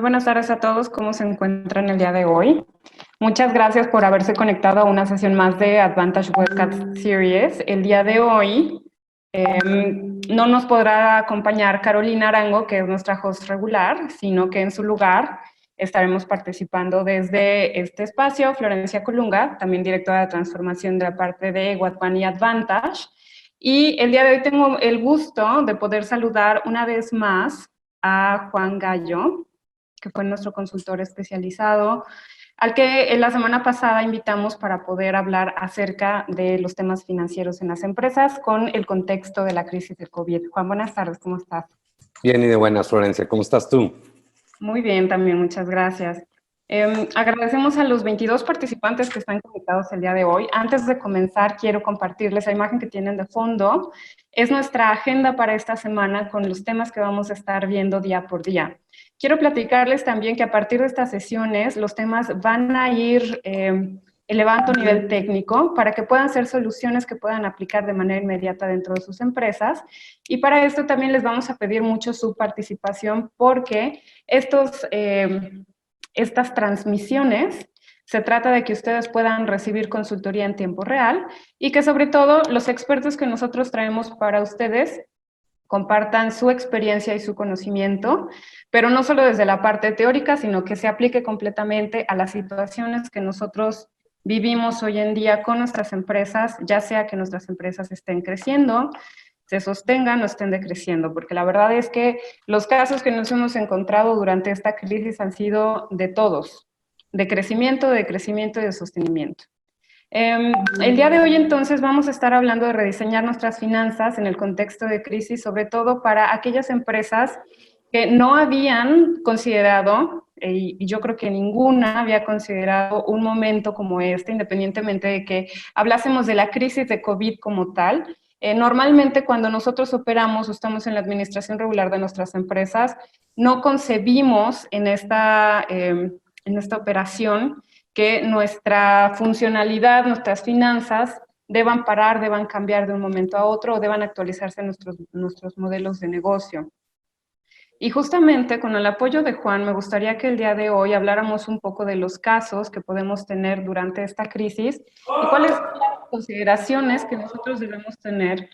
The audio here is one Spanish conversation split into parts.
Muy buenas tardes a todos. ¿Cómo se encuentran el día de hoy? Muchas gracias por haberse conectado a una sesión más de Advantage Webcast Series. El día de hoy no nos podrá acompañar Carolina Arango, que es nuestra host regular, sino que en su lugar estaremos participando desde este espacio Florencia Colunga, también directora de transformación de la parte de Guatman y Advantage. Y el día de hoy tengo el gusto de poder saludar una vez más a Juan Gallo, que fue nuestro consultor especializado, al que la semana pasada invitamos para poder hablar acerca de los temas financieros en las empresas con el contexto de la crisis del COVID. Juan, buenas tardes, ¿cómo estás? Bien y de buenas, Florencia. ¿Cómo estás tú? Muy bien, también, muchas gracias. Agradecemos a los 22 participantes que están conectados el día de hoy. Antes de comenzar, quiero compartirles la imagen que tienen de fondo. Es nuestra agenda para esta semana con los temas que vamos a estar viendo día por día. Quiero platicarles también que a partir de estas sesiones, los temas van a ir elevando nivel técnico para que puedan ser soluciones que puedan aplicar de manera inmediata dentro de sus empresas. Y para esto también les vamos a pedir mucho su participación porque estas transmisiones, se trata de que ustedes puedan recibir consultoría en tiempo real y que sobre todo los expertos que nosotros traemos para ustedes compartan su experiencia y su conocimiento, pero no solo desde la parte teórica, sino que se aplique completamente a las situaciones que nosotros vivimos hoy en día con nuestras empresas, ya sea que nuestras empresas estén creciendo, se sostengan o estén decreciendo, porque la verdad es que los casos que nos hemos encontrado durante esta crisis han sido de todos, de crecimiento y de sostenimiento. El día de hoy entonces vamos a estar hablando de rediseñar nuestras finanzas en el contexto de crisis, sobre todo para aquellas empresas que no habían considerado, y yo creo que ninguna había considerado un momento como este, independientemente de que hablásemos de la crisis de COVID como tal. Normalmente cuando nosotros operamos o estamos en la administración regular de nuestras empresas, no concebimos en esta operación que nuestra funcionalidad, nuestras finanzas deban parar, deban cambiar de un momento a otro o deban actualizarse nuestros modelos de negocio. Y justamente con el apoyo de Juan, me gustaría que el día de hoy habláramos un poco de los casos que podemos tener durante esta crisis y cuáles son las consideraciones que nosotros debemos tener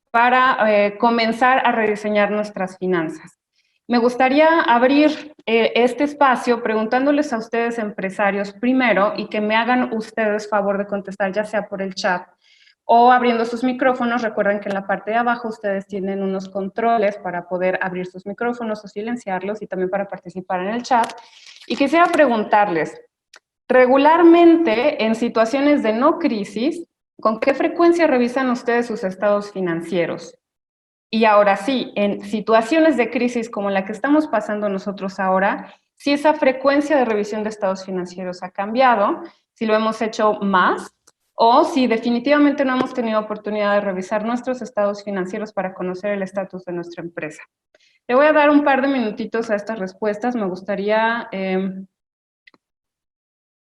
para comenzar a rediseñar nuestras finanzas. Me gustaría abrir este espacio preguntándoles a ustedes, empresarios, primero, y que me hagan ustedes favor de contestar, ya sea por el chat o abriendo sus micrófonos. Recuerden que en la parte de abajo ustedes tienen unos controles para poder abrir sus micrófonos o silenciarlos y también para participar en el chat. Y quisiera preguntarles, regularmente en situaciones de no crisis, ¿con qué frecuencia revisan ustedes sus estados financieros? Y ahora sí, en situaciones de crisis como la que estamos pasando nosotros ahora, si esa frecuencia de revisión de estados financieros ha cambiado, si lo hemos hecho más, o si definitivamente no hemos tenido oportunidad de revisar nuestros estados financieros para conocer el estatus de nuestra empresa. Le voy a dar un par de minutitos a estas respuestas. Me gustaría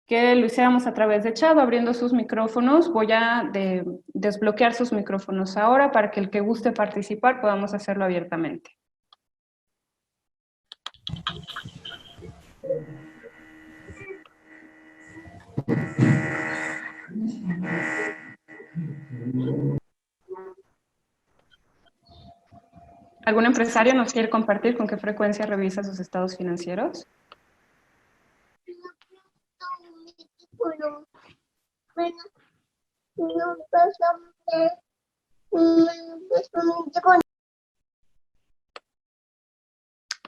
que lo hiciéramos a través de chat, abriendo sus micrófonos. Voy a desbloquear sus micrófonos ahora para que el que guste participar podamos hacerlo abiertamente. ¿Algún empresario nos quiere compartir con qué frecuencia revisa sus estados financieros?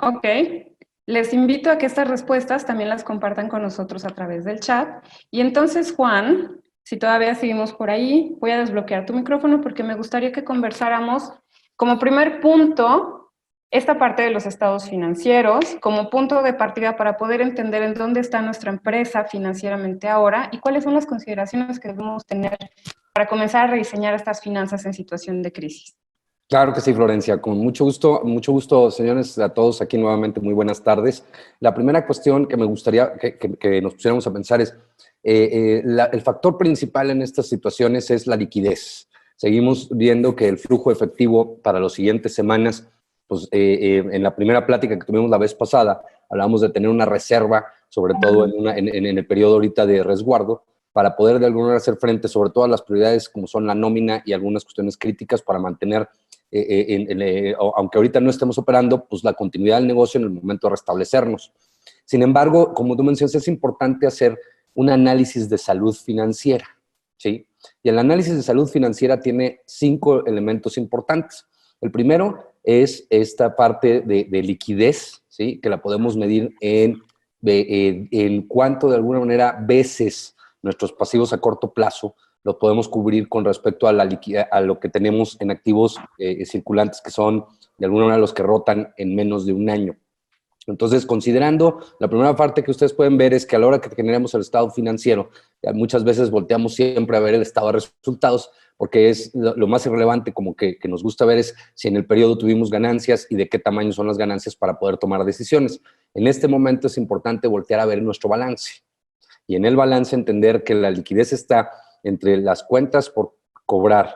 Ok, les invito a que estas respuestas también las compartan con nosotros a través del chat. Y entonces, Juan, si todavía seguimos por ahí, voy a desbloquear tu micrófono porque me gustaría que conversáramos como primer punto esta parte de los estados financieros, como punto de partida para poder entender en dónde está nuestra empresa financieramente ahora y cuáles son las consideraciones que debemos tener para comenzar a rediseñar estas finanzas en situación de crisis. Claro que sí, Florencia. Con mucho gusto, señores, a todos aquí nuevamente, muy buenas tardes. La primera cuestión que me gustaría que nos pusiéramos a pensar es, el factor principal en estas situaciones es la liquidez. Seguimos viendo que el flujo efectivo para las siguientes semanas, pues en la primera plática que tuvimos la vez pasada, hablamos de tener una reserva, sobre todo en el periodo ahorita de resguardo, para poder de alguna manera hacer frente sobre todo a las prioridades como son la nómina y algunas cuestiones críticas para mantener, aunque ahorita no estemos operando, pues la continuidad del negocio en el momento de restablecernos. Sin embargo, como tú mencionas, es importante hacer un análisis de salud financiera, ¿sí? Y el análisis de salud financiera tiene 5 elementos importantes. El primero es esta parte de liquidez, ¿sí? Que la podemos medir en cuánto de alguna manera veces nuestros pasivos a corto plazo lo podemos cubrir con respecto a, a lo que tenemos en activos circulantes, que son de alguna manera los que rotan en menos de un año. Entonces, considerando, la primera parte que ustedes pueden ver es que a la hora que generamos el estado financiero, muchas veces volteamos siempre a ver el estado de resultados, porque es lo más irrelevante como que nos gusta ver es si en el periodo tuvimos ganancias y de qué tamaño son las ganancias para poder tomar decisiones. En este momento es importante voltear a ver nuestro balance. Y en el balance entender que la liquidez está entre las cuentas por cobrar,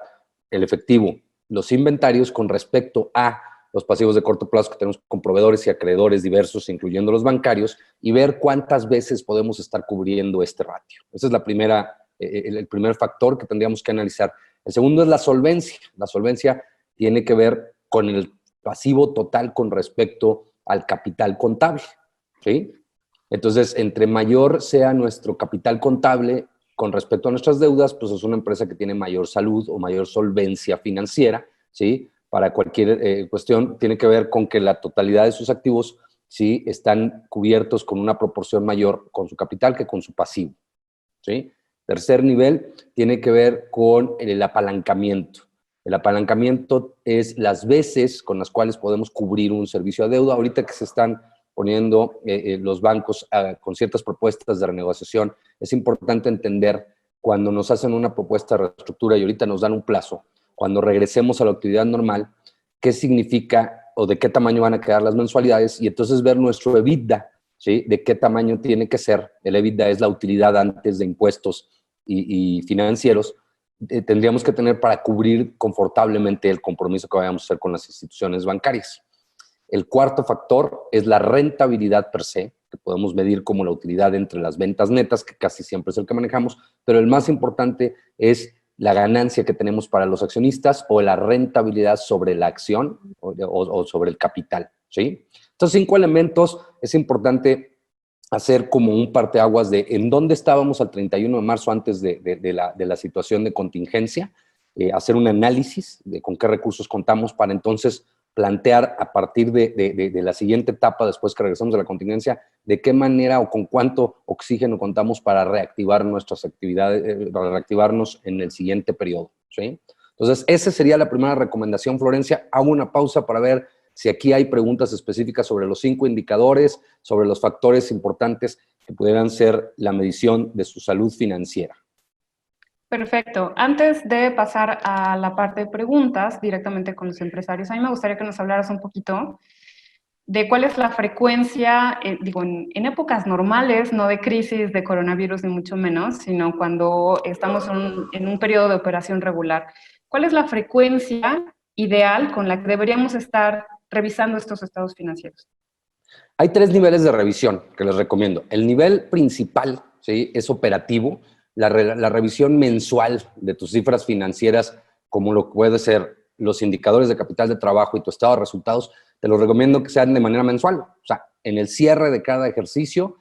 el efectivo, los inventarios con respecto a los pasivos de corto plazo que tenemos con proveedores y acreedores diversos, incluyendo los bancarios, y ver cuántas veces podemos estar cubriendo este ratio. Ese es el primer factor que tendríamos que analizar. El segundo es la solvencia. La solvencia tiene que ver con el pasivo total con respecto al capital contable, ¿sí? Entonces, entre mayor sea nuestro capital contable con respecto a nuestras deudas, pues es una empresa que tiene mayor salud o mayor solvencia financiera, ¿sí? Para cualquier cuestión, tiene que ver con que la totalidad de sus activos, ¿sí? Están cubiertos con una proporción mayor con su capital que con su pasivo, ¿sí? Tercer nivel tiene que ver con el apalancamiento. El apalancamiento es las veces con las cuales podemos cubrir un servicio de deuda. Ahorita que se están poniendo los bancos con ciertas propuestas de renegociación, es importante entender cuando nos hacen una propuesta de reestructura y ahorita nos dan un plazo, cuando regresemos a la actividad normal, qué significa o de qué tamaño van a quedar las mensualidades y entonces ver nuestro EBITDA, ¿sí? De qué tamaño tiene que ser. El EBITDA es la utilidad antes de impuestos y financieros. Tendríamos que tener para cubrir confortablemente el compromiso que vayamos a hacer con las instituciones bancarias. El cuarto factor es la rentabilidad per se, que podemos medir como la utilidad entre las ventas netas, que casi siempre es el que manejamos, pero el más importante es la ganancia que tenemos para los accionistas o la rentabilidad sobre la acción o sobre el capital, ¿sí? Estos 5 elementos es importante hacer como un parteaguas de en dónde estábamos al 31 de marzo antes de la situación de contingencia, hacer un análisis de con qué recursos contamos para entonces plantear a partir de la siguiente etapa, después que regresamos de la contingencia, de qué manera o con cuánto oxígeno contamos para reactivar nuestras actividades, para reactivarnos en el siguiente periodo, ¿sí? Entonces, esa sería la primera recomendación, Florencia. Hago una pausa para ver si aquí hay preguntas específicas sobre los 5 indicadores, sobre los factores importantes que pudieran ser la medición de su salud financiera. Perfecto. Antes de pasar a la parte de preguntas directamente con los empresarios, a mí me gustaría que nos hablaras un poquito de cuál es la frecuencia, en épocas normales, no de crisis de coronavirus ni mucho menos, sino cuando estamos en un periodo de operación regular. ¿Cuál es la frecuencia ideal con la que deberíamos estar revisando estos estados financieros? Hay 3 niveles de revisión que les recomiendo. El nivel principal, ¿sí? Es operativo, la revisión mensual de tus cifras financieras, como lo puede ser los indicadores de capital de trabajo y tu estado de resultados, te los recomiendo que sean de manera mensual. O sea, en el cierre de cada ejercicio,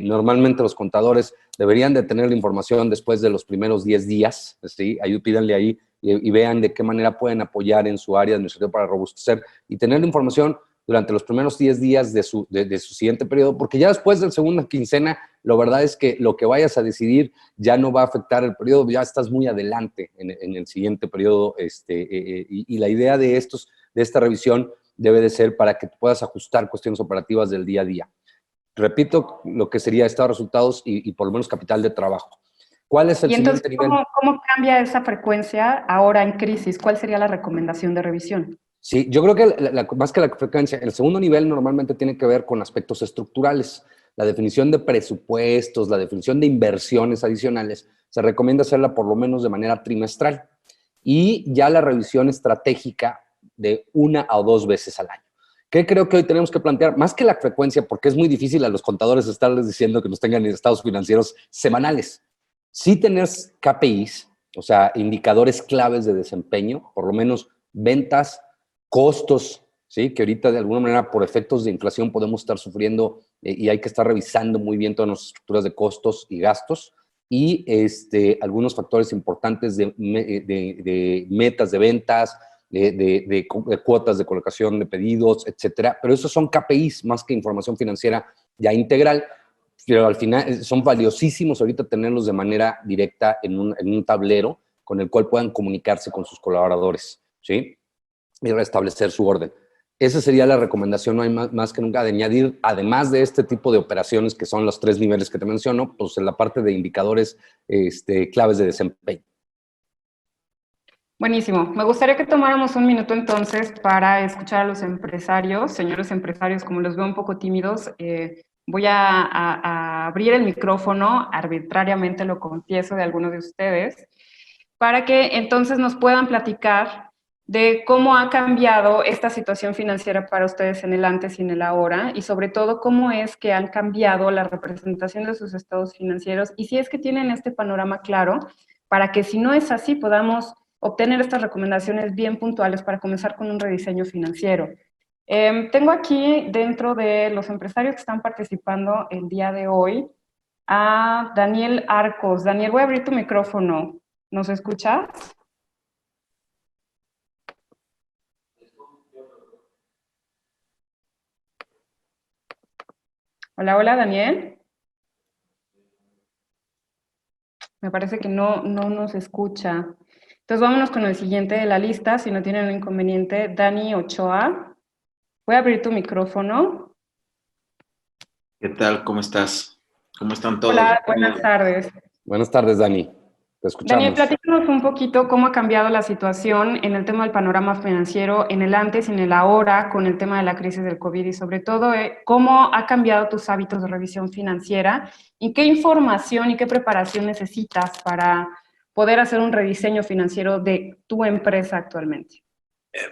normalmente los contadores deberían de tener la información después de los primeros 10 días, ¿sí? Ahí pídanle ahí y vean de qué manera pueden apoyar en su área administrativa para robustecer y tener la información durante los primeros 10 días de su siguiente periodo, porque ya después de la segunda quincena, la verdad es que lo que vayas a decidir ya no va a afectar el periodo, ya estás muy adelante en el siguiente periodo, y la idea de esta revisión debe de ser para que puedas ajustar cuestiones operativas del día a día. Repito, lo que sería estado de resultados y por lo menos capital de trabajo. ¿Cuál es el siguiente nivel? ¿Cómo cambia esa frecuencia ahora en crisis? ¿Cuál sería la recomendación de revisión? Sí, yo creo que más que la frecuencia, el segundo nivel normalmente tiene que ver con aspectos estructurales. La definición de presupuestos, la definición de inversiones adicionales, se recomienda hacerla por lo menos de manera trimestral. Y ya la revisión estratégica de 1 o 2 veces al año. ¿Qué creo que hoy tenemos que plantear? Más que la frecuencia, porque es muy difícil a los contadores estarles diciendo que nos tengan estados financieros semanales. Sí tener KPIs, o sea, indicadores claves de desempeño, por lo menos ventas, costos, ¿sí? Que ahorita de alguna manera por efectos de inflación podemos estar sufriendo y hay que estar revisando muy bien todas nuestras estructuras de costos y gastos y algunos factores importantes de metas de ventas, de cuotas de colocación de pedidos, etcétera. Pero esos son KPIs más que información financiera ya integral, pero al final son valiosísimos ahorita tenerlos de manera directa en un tablero con el cual puedan comunicarse con sus colaboradores, ¿sí? Y restablecer su orden. Esa sería la recomendación, no hay más que nunca, de añadir, además de este tipo de operaciones, que son los 3 niveles que te menciono, pues en la parte de indicadores claves de desempeño. Buenísimo. Me gustaría que tomáramos un minuto entonces para escuchar a los empresarios, señores empresarios, como los veo un poco tímidos, voy a abrir el micrófono, arbitrariamente lo confieso, de algunos de ustedes, para que entonces nos puedan platicar de cómo ha cambiado esta situación financiera para ustedes en el antes y en el ahora, y sobre todo cómo es que han cambiado la representación de sus estados financieros, y si es que tienen este panorama claro, para que si no es así podamos obtener estas recomendaciones bien puntuales para comenzar con un rediseño financiero. Tengo aquí, dentro de los empresarios que están participando el día de hoy, a Daniel Arcos. Daniel, voy a abrir tu micrófono. ¿Nos escuchas? Hola, hola, Daniel. Me parece que no nos escucha. Entonces vámonos con el siguiente de la lista, si no tienen un inconveniente. Dani Ochoa. Voy a abrir tu micrófono. ¿Qué tal? ¿Cómo estás? ¿Cómo están todos? Hola, buenas tardes. Buenas tardes, Dani. Te escuchamos. Daniel, platícanos un poquito cómo ha cambiado la situación en el tema del panorama financiero, en el antes y en el ahora, con el tema de la crisis del COVID y sobre todo, cómo ha cambiado tus hábitos de revisión financiera y qué información y qué preparación necesitas para poder hacer un rediseño financiero de tu empresa actualmente.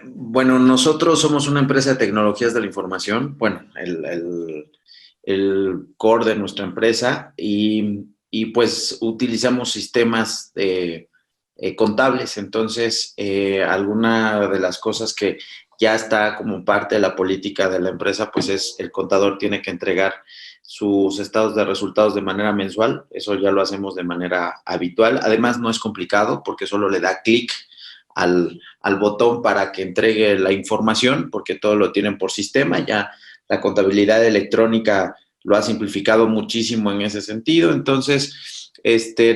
Bueno, nosotros somos una empresa de tecnologías de la información, bueno, el core de nuestra empresa y pues utilizamos sistemas contables. Entonces, alguna de las cosas que ya está como parte de la política de la empresa, pues es el contador tiene que entregar sus estados de resultados de manera mensual. Eso ya lo hacemos de manera habitual. Además, no es complicado porque solo le da clic al botón para que entregue la información, porque todo lo tienen por sistema. Ya la contabilidad electrónica lo ha simplificado muchísimo en ese sentido. Entonces,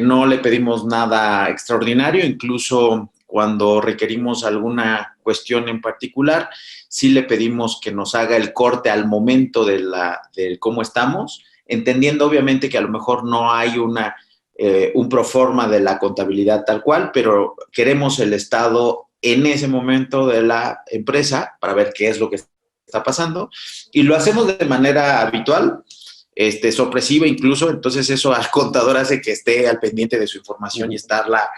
no le pedimos nada extraordinario. Incluso cuando requerimos alguna cuestión en particular, sí le pedimos que nos haga el corte al momento de cómo estamos, entendiendo obviamente que a lo mejor no hay un proforma de la contabilidad tal cual, pero queremos el estado en ese momento de la empresa para ver qué es lo que está pasando, y lo hacemos de manera habitual, sorpresiva incluso. Entonces eso al contador hace que esté al pendiente de su información y estarla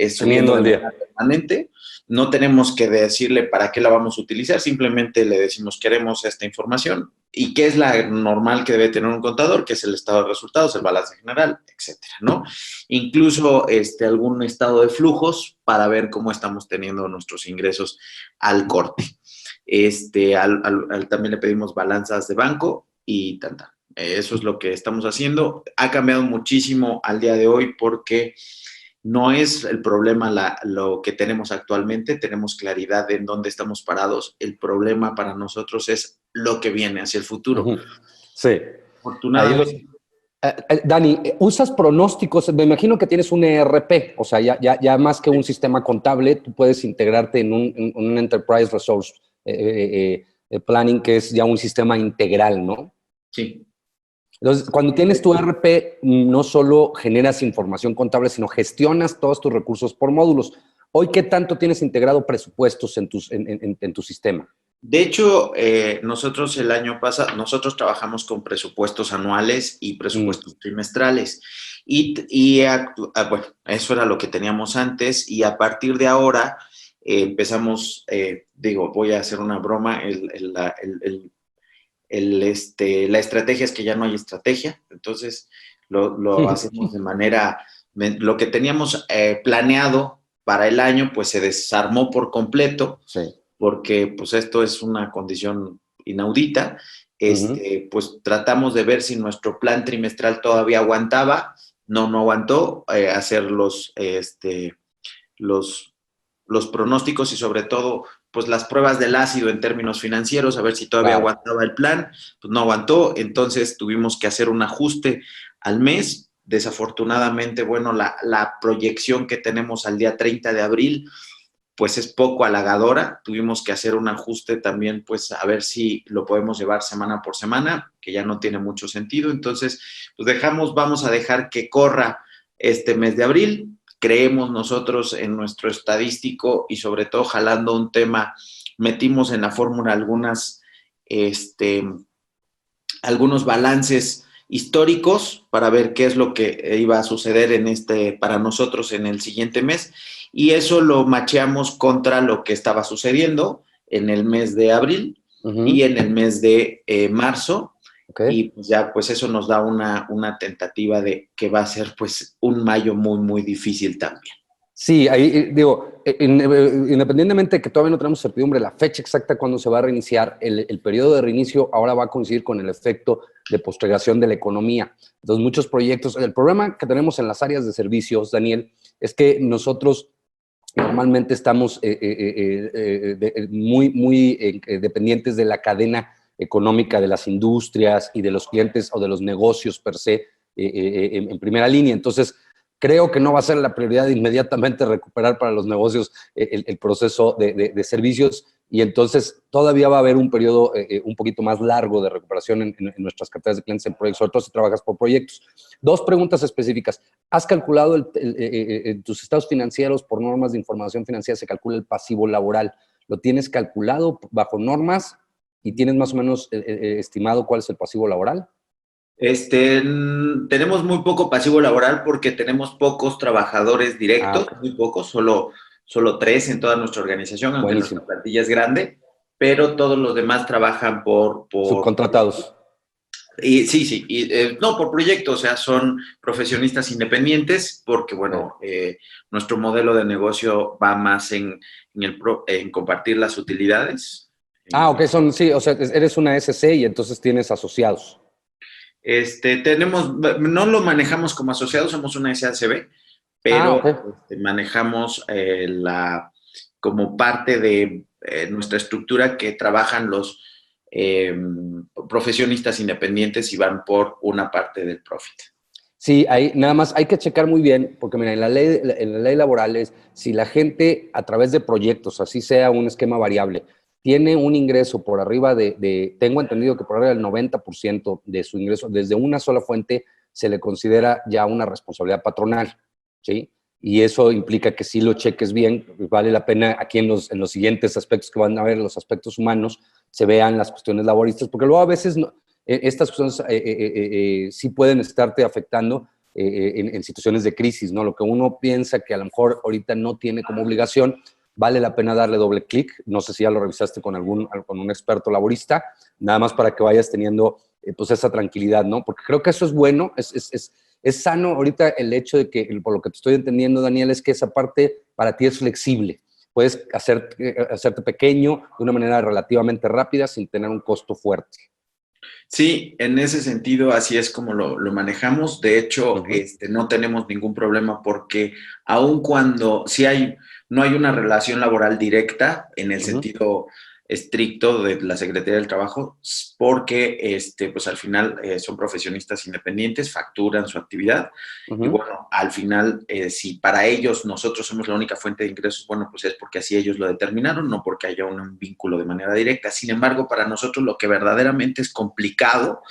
subiendo de manera permanente. No tenemos que decirle para qué la vamos a utilizar, simplemente le decimos queremos esta información y qué es la normal que debe tener un contador, que es el estado de resultados, el balance general, etcétera, ¿no? Incluso algún estado de flujos para ver cómo estamos teniendo nuestros ingresos al corte. También le pedimos balanzas de banco y tal. Eso es lo que estamos haciendo. Ha cambiado muchísimo al día de hoy porque no es el problema lo que tenemos actualmente. Tenemos claridad en dónde estamos parados. El problema para nosotros es lo que viene hacia el futuro. Sí. Afortunadamente. Dani, ¿usas pronósticos? Me imagino que tienes un ERP, o sea, ya más que un sistema contable, tú puedes integrarte en un Enterprise Resource Planning, que es ya un sistema integral, ¿no? Sí. Entonces, cuando tienes tu ERP, no solo generas información contable, sino gestionas todos tus recursos por módulos. Hoy, ¿qué tanto tienes integrado presupuestos en tu sistema? De hecho, nosotros el año pasado, nosotros trabajamos con presupuestos anuales y presupuestos trimestrales. Bueno, eso era lo que teníamos antes, y a partir de ahora empezamos, voy a hacer una broma, la estrategia es que ya no hay estrategia, entonces lo hacemos de manera, lo que teníamos planeado para el año, pues se desarmó por completo, Sí. porque pues esto es una condición inaudita. Uh-huh. Pues tratamos de ver si nuestro plan trimestral todavía aguantaba, no aguantó, hacer los pronósticos y sobre todo pues las pruebas del ácido en términos financieros, a ver si todavía Claro. aguantaba el plan, pues no aguantó, entonces tuvimos que hacer un ajuste al mes. Desafortunadamente, bueno, la proyección que tenemos al día 30 de abril pues es poco halagadora. Tuvimos que hacer un ajuste también, pues a ver si lo podemos llevar semana por semana, que ya no tiene mucho sentido. Entonces, pues vamos a dejar que corra este mes de abril. Creemos nosotros en nuestro estadístico y sobre todo jalando un tema, metimos en la fórmula algunos balances históricos para ver qué es lo que iba a suceder para nosotros en el siguiente mes, y eso lo macheamos contra lo que estaba sucediendo en el mes de abril y en el mes de marzo. Okay. Y ya pues eso nos da una tentativa de que va a ser pues un mayo muy, muy difícil también. Sí, ahí digo, independientemente de que todavía no tenemos certidumbre, la fecha exacta cuando se va a reiniciar, el periodo de reinicio ahora va a coincidir con el efecto de postergación de la economía. Entonces, muchos proyectos, el problema que tenemos en las áreas de servicios, Daniel, es que nosotros normalmente estamos muy dependientes de la cadena económica de las industrias y de los clientes o de los negocios per se en primera línea. Entonces, creo que no va a ser la prioridad inmediatamente recuperar para los negocios el proceso de servicios, y entonces todavía va a haber un periodo un poquito más largo de recuperación en nuestras carteras de clientes en proyectos, sobre todo si trabajas por proyectos. Dos preguntas específicas. ¿Has calculado en tus estados financieros, por normas de información financiera, se calcula el pasivo laboral? ¿Lo tienes calculado bajo normas y tienes más o menos estimado cuál es el pasivo laboral? Tenemos muy poco pasivo laboral porque tenemos pocos trabajadores directos, Okay. muy pocos, solo 3 en toda nuestra organización, aunque Buenísimo. nuestra plantilla es grande, pero todos los demás trabajan por Subcontratados. y sí, no por proyecto, o sea, son profesionistas independientes porque, bueno, nuestro modelo de negocio va más en compartir las utilidades. Ok, sí, o sea, eres una SC y entonces tienes asociados. No lo manejamos como asociados, somos una SACB, pero Okay. manejamos como parte de nuestra estructura que trabajan los profesionistas independientes y van por una parte del profit. Sí, nada más hay que checar muy bien, porque mira, en la ley laboral es, si la gente a través de proyectos, así sea un esquema variable, tiene un ingreso por arriba tengo entendido que por arriba del 90% de su ingreso desde una sola fuente, se le considera ya una responsabilidad patronal, ¿sí? Y eso implica que si lo cheques bien, vale la pena aquí en los siguientes aspectos que van a ver, los aspectos humanos, se vean las cuestiones laboristas, porque luego a veces estas cuestiones sí pueden estarte afectando en situaciones de crisis, ¿no? Lo que uno piensa que a lo mejor ahorita no tiene como obligación, vale la pena darle doble clic. No sé si ya lo revisaste con un experto laborista, nada más para que vayas teniendo pues esa tranquilidad, ¿no? Porque creo que eso es bueno, es sano ahorita el hecho de que, por lo que te estoy entendiendo, Daniel, es que esa parte para ti es flexible. Puedes hacerte pequeño de una manera relativamente rápida sin tener un costo fuerte. Sí, en ese sentido, así es como lo manejamos. De hecho, Uh-huh. no tenemos ningún problema porque aun cuando no hay una relación laboral directa en el sentido estricto de la Secretaría del Trabajo, porque pues al final son profesionistas independientes, facturan su actividad y bueno, al final si para ellos nosotros somos la única fuente de ingresos, bueno, pues es porque así ellos lo determinaron, no porque haya un vínculo de manera directa. Sin embargo, para nosotros lo que verdaderamente es complicado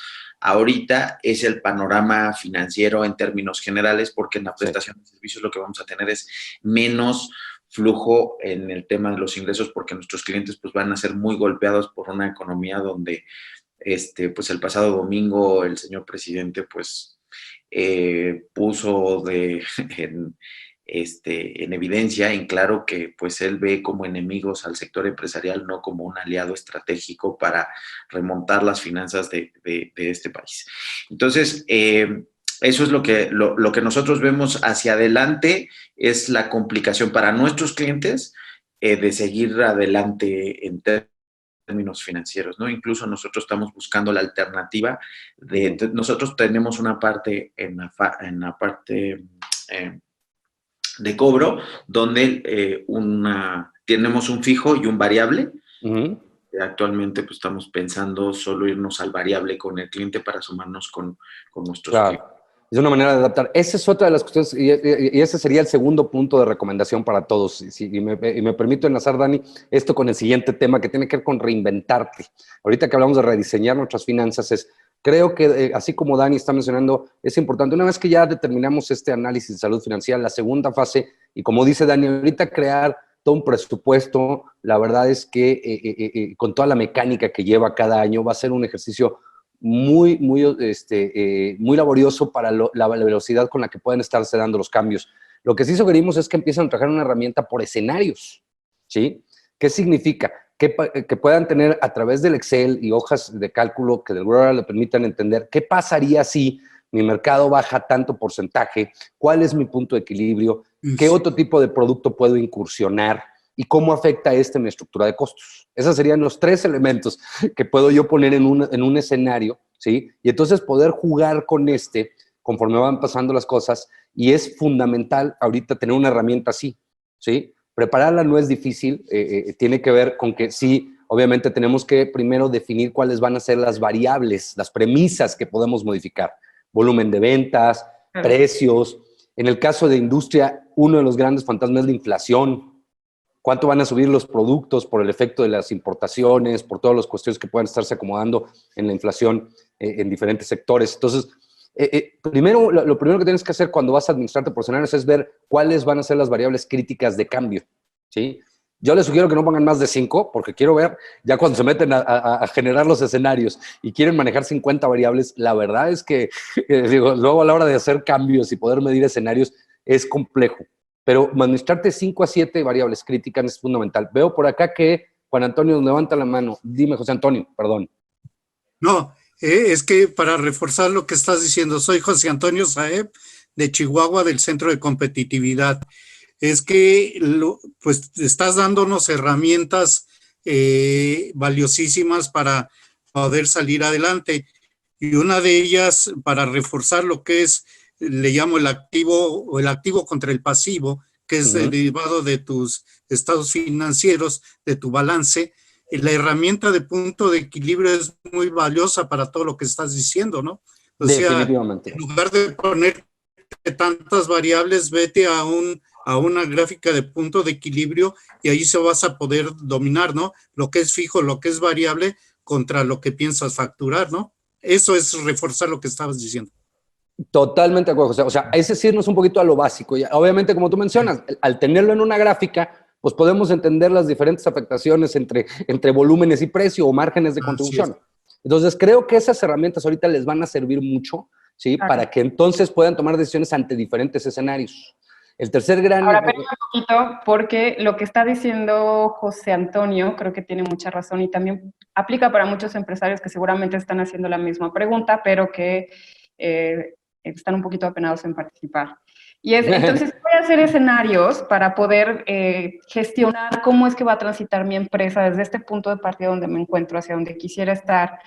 ahorita es el panorama financiero en términos generales, porque en la prestación de servicios lo que vamos a tener es menos flujo en el tema de los ingresos, porque nuestros clientes pues van a ser muy golpeados por una economía donde pues el pasado domingo el señor presidente pues puso en evidencia, en claro que pues él ve como enemigos al sector empresarial, no como un aliado estratégico para remontar las finanzas de este país. Entonces, eso es lo que nosotros vemos hacia adelante, es la complicación para nuestros clientes de seguir adelante en términos financieros, ¿no? Incluso nosotros estamos buscando la alternativa nosotros tenemos una parte en la parte de cobro donde tenemos un fijo y un variable. Actualmente pues estamos pensando solo irnos al variable con el cliente para sumarnos con nuestros clientes. Es una manera de adaptar. Esa es otra de las cuestiones, y ese sería el segundo punto de recomendación para todos. Y me permito enlazar, Dani, esto con el siguiente tema que tiene que ver con reinventarte. Ahorita que hablamos de rediseñar nuestras finanzas, creo que, así como Dani está mencionando, es importante, una vez que ya determinamos este análisis de salud financiera, la segunda fase, y como dice Dani, ahorita crear todo un presupuesto, la verdad es que con toda la mecánica que lleva cada año, va a ser un ejercicio muy laborioso para la velocidad con la que pueden estarse dando los cambios. Lo que sí sugerimos es que empiecen a trabajar una herramienta por escenarios, ¿sí? ¿Qué significa? Que puedan tener a través del Excel y hojas de cálculo que de alguna manera le permitan entender qué pasaría si mi mercado baja tanto porcentaje, cuál es mi punto de equilibrio, qué otro tipo de producto puedo incursionar y cómo afecta mi estructura de costos. Esos serían los 3 elementos que puedo yo poner en un escenario, ¿sí? Y entonces poder jugar con conforme van pasando las cosas, y es fundamental ahorita tener una herramienta así, ¿sí? Prepararla no es difícil, tiene que ver con que sí, obviamente tenemos que primero definir cuáles van a ser las variables, las premisas que podemos modificar. Volumen de ventas, precios. En el caso de industria, uno de los grandes fantasmas es la inflación. ¿Cuánto van a subir los productos por el efecto de las importaciones, por todas las cuestiones que puedan estarse acomodando en la inflación en diferentes sectores? Entonces, primero, lo primero que tienes que hacer cuando vas a administrarte por escenarios es ver cuáles van a ser las variables críticas de cambio, ¿sí? Yo les sugiero que no pongan más de 5, porque quiero ver, ya cuando se meten a generar los escenarios y quieren manejar 50 variables, la verdad es que, luego a la hora de hacer cambios y poder medir escenarios, es complejo. Pero administrarte 5 a 7 variables críticas es fundamental. Veo por acá que Juan Antonio levanta la mano. Dime, José Antonio, perdón. No, es que para reforzar lo que estás diciendo, soy José Antonio Saeb, de Chihuahua, del Centro de Competitividad. Es que pues estás dándonos herramientas valiosísimas para poder salir adelante. Y una de ellas, para reforzar lo que es, le llamo el activo contra el pasivo, que es el derivado de tus estados financieros, de tu balance. La herramienta de punto de equilibrio es muy valiosa para todo lo que estás diciendo, ¿no? O Definitivamente. sea, en lugar de poner tantas variables, vete a una gráfica de punto de equilibrio y ahí se vas a poder dominar, ¿no? Lo que es fijo, lo que es variable contra lo que piensas facturar, ¿no? Eso es reforzar lo que estabas diciendo. Totalmente de acuerdo, José. O sea, es decirnos un poquito a lo básico. Obviamente, como tú mencionas, al tenerlo en una gráfica, pues podemos entender las diferentes afectaciones entre volúmenes y precio o márgenes de contribución. Entonces, creo que esas herramientas ahorita les van a servir mucho, ¿sí? Claro. Para que entonces puedan tomar decisiones ante diferentes escenarios. El tercer gran... Ahora, pero un poquito, porque lo que está diciendo José Antonio creo que tiene mucha razón y también aplica para muchos empresarios que seguramente están haciendo la misma pregunta, pero que están un poquito apenados en participar. Y entonces voy a hacer escenarios para poder gestionar cómo es que va a transitar mi empresa desde este punto de partida donde me encuentro hacia donde quisiera estar,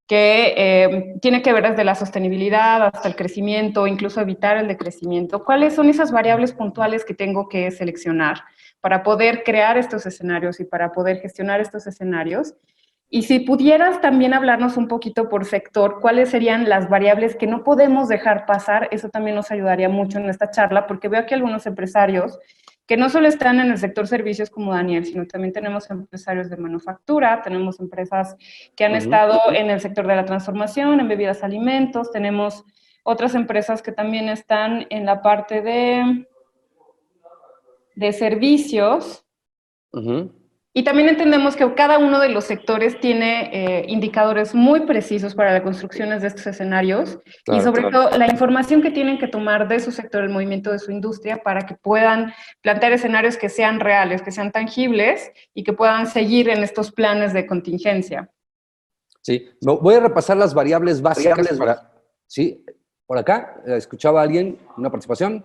que tiene que ver desde la sostenibilidad hasta el crecimiento, incluso evitar el decrecimiento. ¿Cuáles son esas variables puntuales que tengo que seleccionar para poder crear estos escenarios y para poder gestionar estos escenarios? Y si pudieras también hablarnos un poquito por sector, ¿cuáles serían las variables que no podemos dejar pasar? Eso también nos ayudaría mucho en esta charla, porque veo aquí algunos empresarios que no solo están en el sector servicios como Daniel, sino también tenemos empresarios de manufactura, tenemos empresas que han estado en el sector de la transformación, en bebidas, alimentos, tenemos otras empresas que también están en la parte de servicios. Y también entendemos que cada uno de los sectores tiene indicadores muy precisos para las construcciones de estos escenarios y sobre todo la información que tienen que tomar de su sector, el movimiento de su industria, para que puedan plantear escenarios que sean reales, que sean tangibles y que puedan seguir en estos planes de contingencia. Sí, voy a repasar las variables básicas para... Sí, por acá, ¿escuchaba alguien una participación?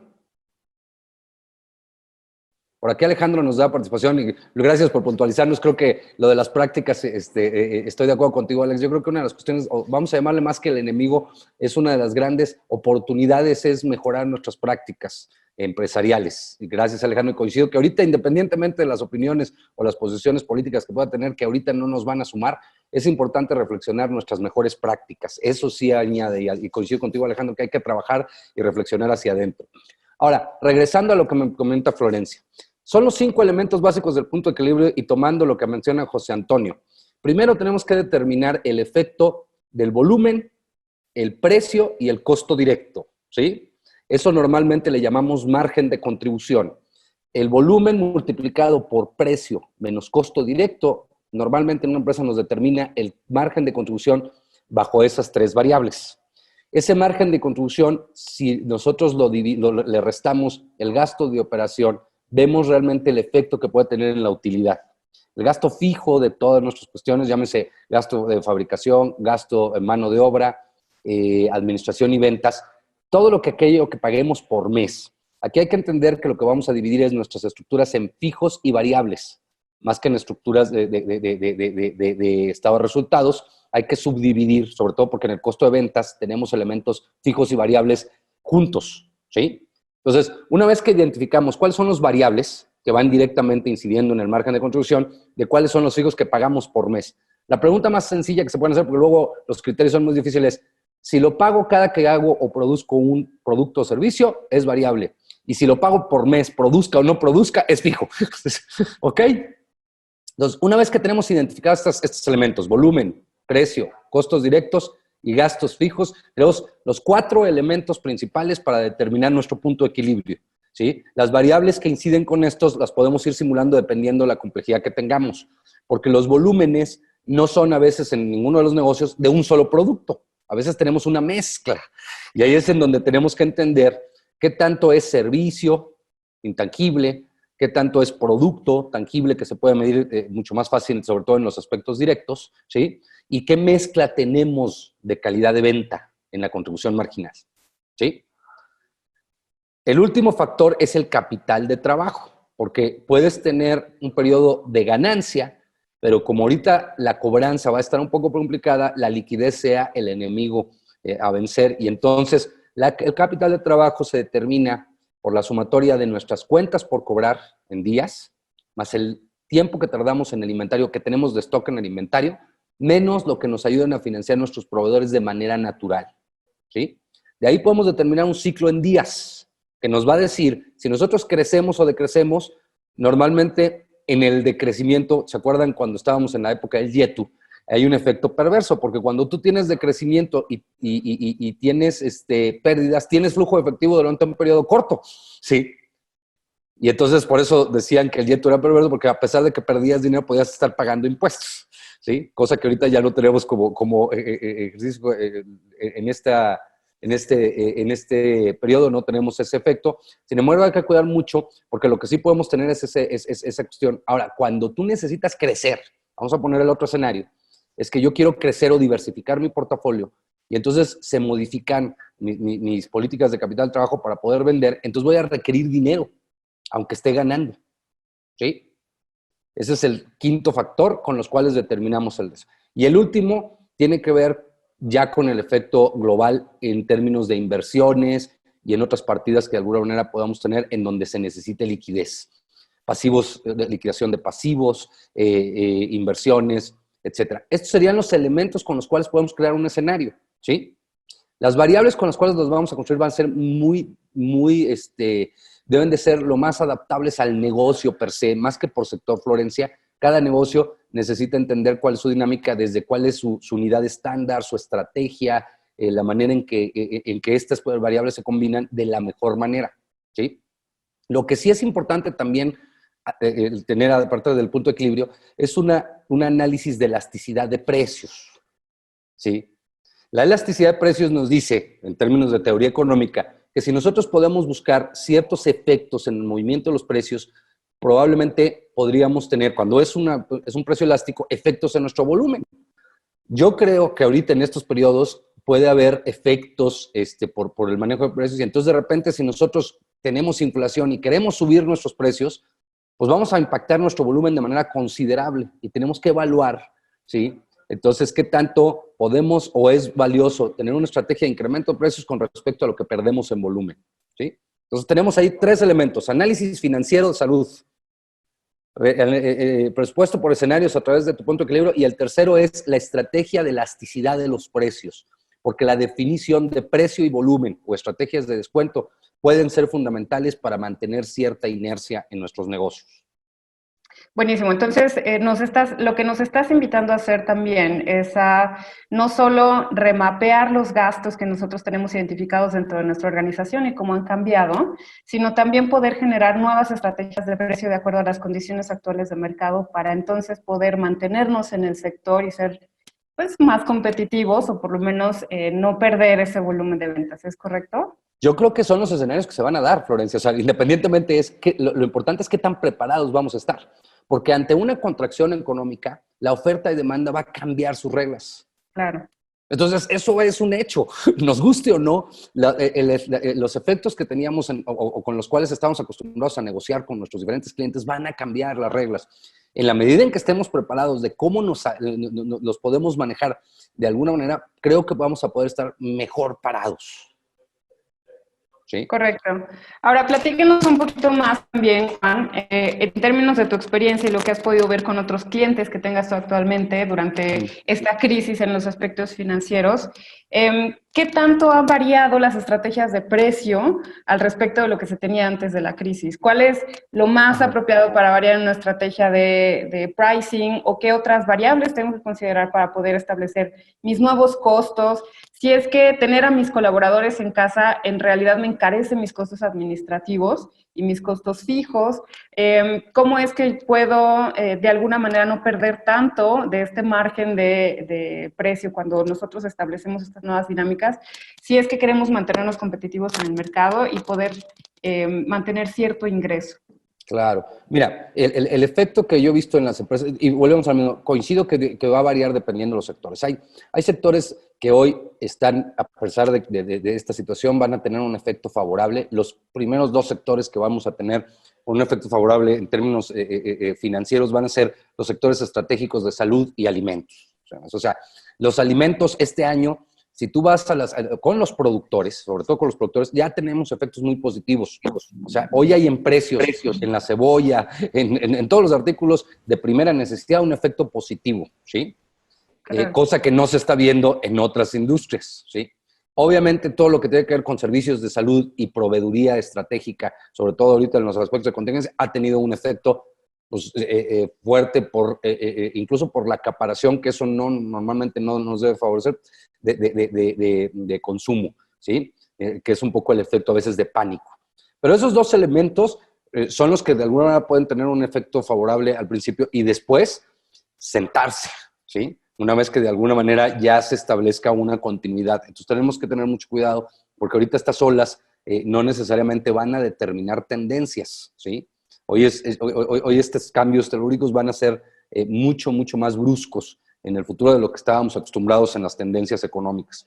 Por aquí Alejandro nos da participación y gracias por puntualizarnos. Creo que lo de las prácticas, estoy de acuerdo contigo, Alex. Yo creo que una de las cuestiones, o vamos a llamarle más que el enemigo, es una de las grandes oportunidades, es mejorar nuestras prácticas empresariales. Y gracias, Alejandro, y coincido que ahorita, independientemente de las opiniones o las posiciones políticas que pueda tener, que ahorita no nos van a sumar, es importante reflexionar nuestras mejores prácticas. Eso sí añade, y coincido contigo, Alejandro, que hay que trabajar y reflexionar hacia adentro. Ahora, regresando a lo que me comenta Florencia. Son los 5 elementos básicos del punto de equilibrio y tomando lo que menciona José Antonio. Primero tenemos que determinar el efecto del volumen, el precio y el costo directo, ¿sí? Eso normalmente le llamamos margen de contribución. El volumen multiplicado por precio menos costo directo, normalmente en una empresa nos determina el margen de contribución bajo esas 3 variables. Ese margen de contribución, si nosotros le restamos el gasto de operación, vemos realmente el efecto que puede tener en la utilidad. El gasto fijo de todas nuestras cuestiones, llámese gasto de fabricación, gasto en mano de obra, administración y ventas, todo aquello que paguemos por mes. Aquí hay que entender que lo que vamos a dividir es nuestras estructuras en fijos y variables, más que en estructuras de estado de resultados. Hay que subdividir, sobre todo porque en el costo de ventas tenemos elementos fijos y variables juntos, ¿sí? Entonces, una vez que identificamos cuáles son los variables que van directamente incidiendo en el margen de contribución, de cuáles son los fijos que pagamos por mes. La pregunta más sencilla que se pueden hacer, porque luego los criterios son muy difíciles, si lo pago cada que hago o produzco un producto o servicio, es variable. Y si lo pago por mes, produzca o no produzca, es fijo. ¿Ok? Entonces, una vez que tenemos identificados estos elementos, volumen, precio, costos directos y gastos fijos, tenemos los 4 elementos principales para determinar nuestro punto de equilibrio, ¿sí? Las variables que inciden con estos las podemos ir simulando dependiendo de la complejidad que tengamos, porque los volúmenes no son a veces en ninguno de los negocios de un solo producto. A veces tenemos una mezcla y ahí es en donde tenemos que entender qué tanto es servicio intangible, qué tanto es producto tangible que se puede medir mucho más fácil, sobre todo en los aspectos directos, ¿sí? Y qué mezcla tenemos de calidad de venta en la contribución marginal, ¿sí? El último factor es el capital de trabajo, porque puedes tener un periodo de ganancia, pero como ahorita la cobranza va a estar un poco complicada, la liquidez sea el enemigo a vencer, y entonces el capital de trabajo se determina por la sumatoria de nuestras cuentas por cobrar en días, más el tiempo que tardamos en el inventario, que tenemos de stock en el inventario, menos lo que nos ayuden a financiar nuestros proveedores de manera natural, ¿sí? De ahí podemos determinar un ciclo en días, que nos va a decir si nosotros crecemos o decrecemos. Normalmente en el decrecimiento, ¿se acuerdan cuando estábamos en la época del YETU? Hay un efecto perverso, porque cuando tú tienes decrecimiento y tienes pérdidas, tienes flujo efectivo durante un periodo corto, ¿sí? Y entonces por eso decían que el YETU era perverso, porque a pesar de que perdías dinero, podías estar pagando impuestos, ¿sí? Cosa que ahorita ya no tenemos como ejercicio en este periodo, no tenemos ese efecto. Sin embargo, hay que cuidar mucho, porque lo que sí podemos tener es esa cuestión. Ahora, cuando tú necesitas crecer, vamos a poner el otro escenario, es que yo quiero crecer o diversificar mi portafolio, y entonces se modifican mis políticas de capital de trabajo para poder vender, entonces voy a requerir dinero, aunque esté ganando, ¿sí? Ese es el quinto factor con los cuales determinamos el deseo. Y el último tiene que ver ya con el efecto global en términos de inversiones y en otras partidas que de alguna manera podamos tener en donde se necesite liquidez. Pasivos, liquidación de pasivos, inversiones, etcétera. Estos serían los elementos con los cuales podemos crear un escenario, ¿sí? Las variables con las cuales los vamos a construir van a ser deben de ser lo más adaptables al negocio per se, más que por sector, Florencia. Cada negocio necesita entender cuál es su dinámica, desde cuál es su unidad estándar, su estrategia, la manera en que estas variables se combinan de la mejor manera, ¿sí? Lo que sí es importante también el tener, aparte del punto de equilibrio, es un análisis de elasticidad de precios, ¿sí? La elasticidad de precios nos dice, en términos de teoría económica, que si nosotros podemos buscar ciertos efectos en el movimiento de los precios, probablemente podríamos tener, cuando es un precio elástico, efectos en nuestro volumen. Yo creo que ahorita en estos periodos puede haber efectos por el manejo de precios, y entonces de repente si nosotros tenemos inflación y queremos subir nuestros precios, pues vamos a impactar nuestro volumen de manera considerable y tenemos que evaluar, ¿sí? Entonces, ¿qué tanto podemos o es valioso tener una estrategia de incremento de precios con respecto a lo que perdemos en volumen? ¿Sí? Entonces, tenemos ahí 3 elementos: análisis financiero de salud, presupuesto por escenarios a través de tu punto de equilibrio, y el tercero es la estrategia de elasticidad de los precios, porque la definición de precio y volumen o estrategias de descuento pueden ser fundamentales para mantener cierta inercia en nuestros negocios. Buenísimo. Entonces, lo que nos estás invitando a hacer también es a no solo remapear los gastos que nosotros tenemos identificados dentro de nuestra organización y cómo han cambiado, sino también poder generar nuevas estrategias de precio de acuerdo a las condiciones actuales de mercado para entonces poder mantenernos en el sector y ser, pues, más competitivos, o por lo menos no perder ese volumen de ventas. ¿Es correcto? Yo creo que son los escenarios que se van a dar, Florencia. O sea, independientemente, lo importante es qué tan preparados vamos a estar. Porque ante una contracción económica, la oferta y demanda va a cambiar sus reglas. Claro. Entonces, eso es un hecho. Nos guste o no, los efectos que teníamos o con los cuales estamos acostumbrados a negociar con nuestros diferentes clientes van a cambiar las reglas. En la medida en que estemos preparados de cómo los podemos manejar de alguna manera, creo que vamos a poder estar mejor parados. ¿Sí? Correcto. Ahora, platíquenos un poquito más también, Juan, en términos de tu experiencia y lo que has podido ver con otros clientes que tengas tú actualmente durante esta crisis en los aspectos financieros. ¿Qué tanto han variado las estrategias de precio al respecto de lo que se tenía antes de la crisis? ¿Cuál es lo más apropiado para variar una estrategia de pricing, o qué otras variables tengo que considerar para poder establecer mis nuevos costos? Si es que tener a mis colaboradores en casa en realidad me encarece mis costos administrativos y mis costos fijos, ¿cómo es que puedo de alguna manera no perder tanto de este margen de precio cuando nosotros establecemos estas nuevas dinámicas, si es que queremos mantenernos competitivos en el mercado y poder mantener cierto ingreso? Claro. Mira, el efecto que yo he visto en las empresas, y volvemos al mismo, coincido que va a variar dependiendo de los sectores. Hay sectores que hoy están, a pesar de esta situación, van a tener un efecto favorable. Los primeros 2 sectores que vamos a tener un efecto favorable en términos financieros van a ser los sectores estratégicos de salud y alimentos. O sea, los alimentos este año, si tú vas con los productores, sobre todo con los productores, ya tenemos efectos muy positivos. O sea, hoy hay en precios, en la cebolla, en todos los artículos de primera necesidad, un efecto positivo, ¿sí? Claro. Cosa que no se está viendo en otras industrias, ¿sí? Obviamente, todo lo que tiene que ver con servicios de salud y proveeduría estratégica, sobre todo ahorita en los aspectos de contingencia, ha tenido un efecto pues, fuerte, incluso por la acaparación, que eso normalmente no nos debe favorecer, de consumo, ¿sí? Que es un poco el efecto a veces de pánico. Pero esos 2 elementos son los que de alguna manera pueden tener un efecto favorable al principio y después sentarse, ¿sí? Una vez que de alguna manera ya se establezca una continuidad. Entonces tenemos que tener mucho cuidado porque ahorita estas olas no necesariamente van a determinar tendencias, ¿sí? Hoy estos cambios telúricos van a ser mucho más bruscos en el futuro de lo que estábamos acostumbrados en las tendencias económicas.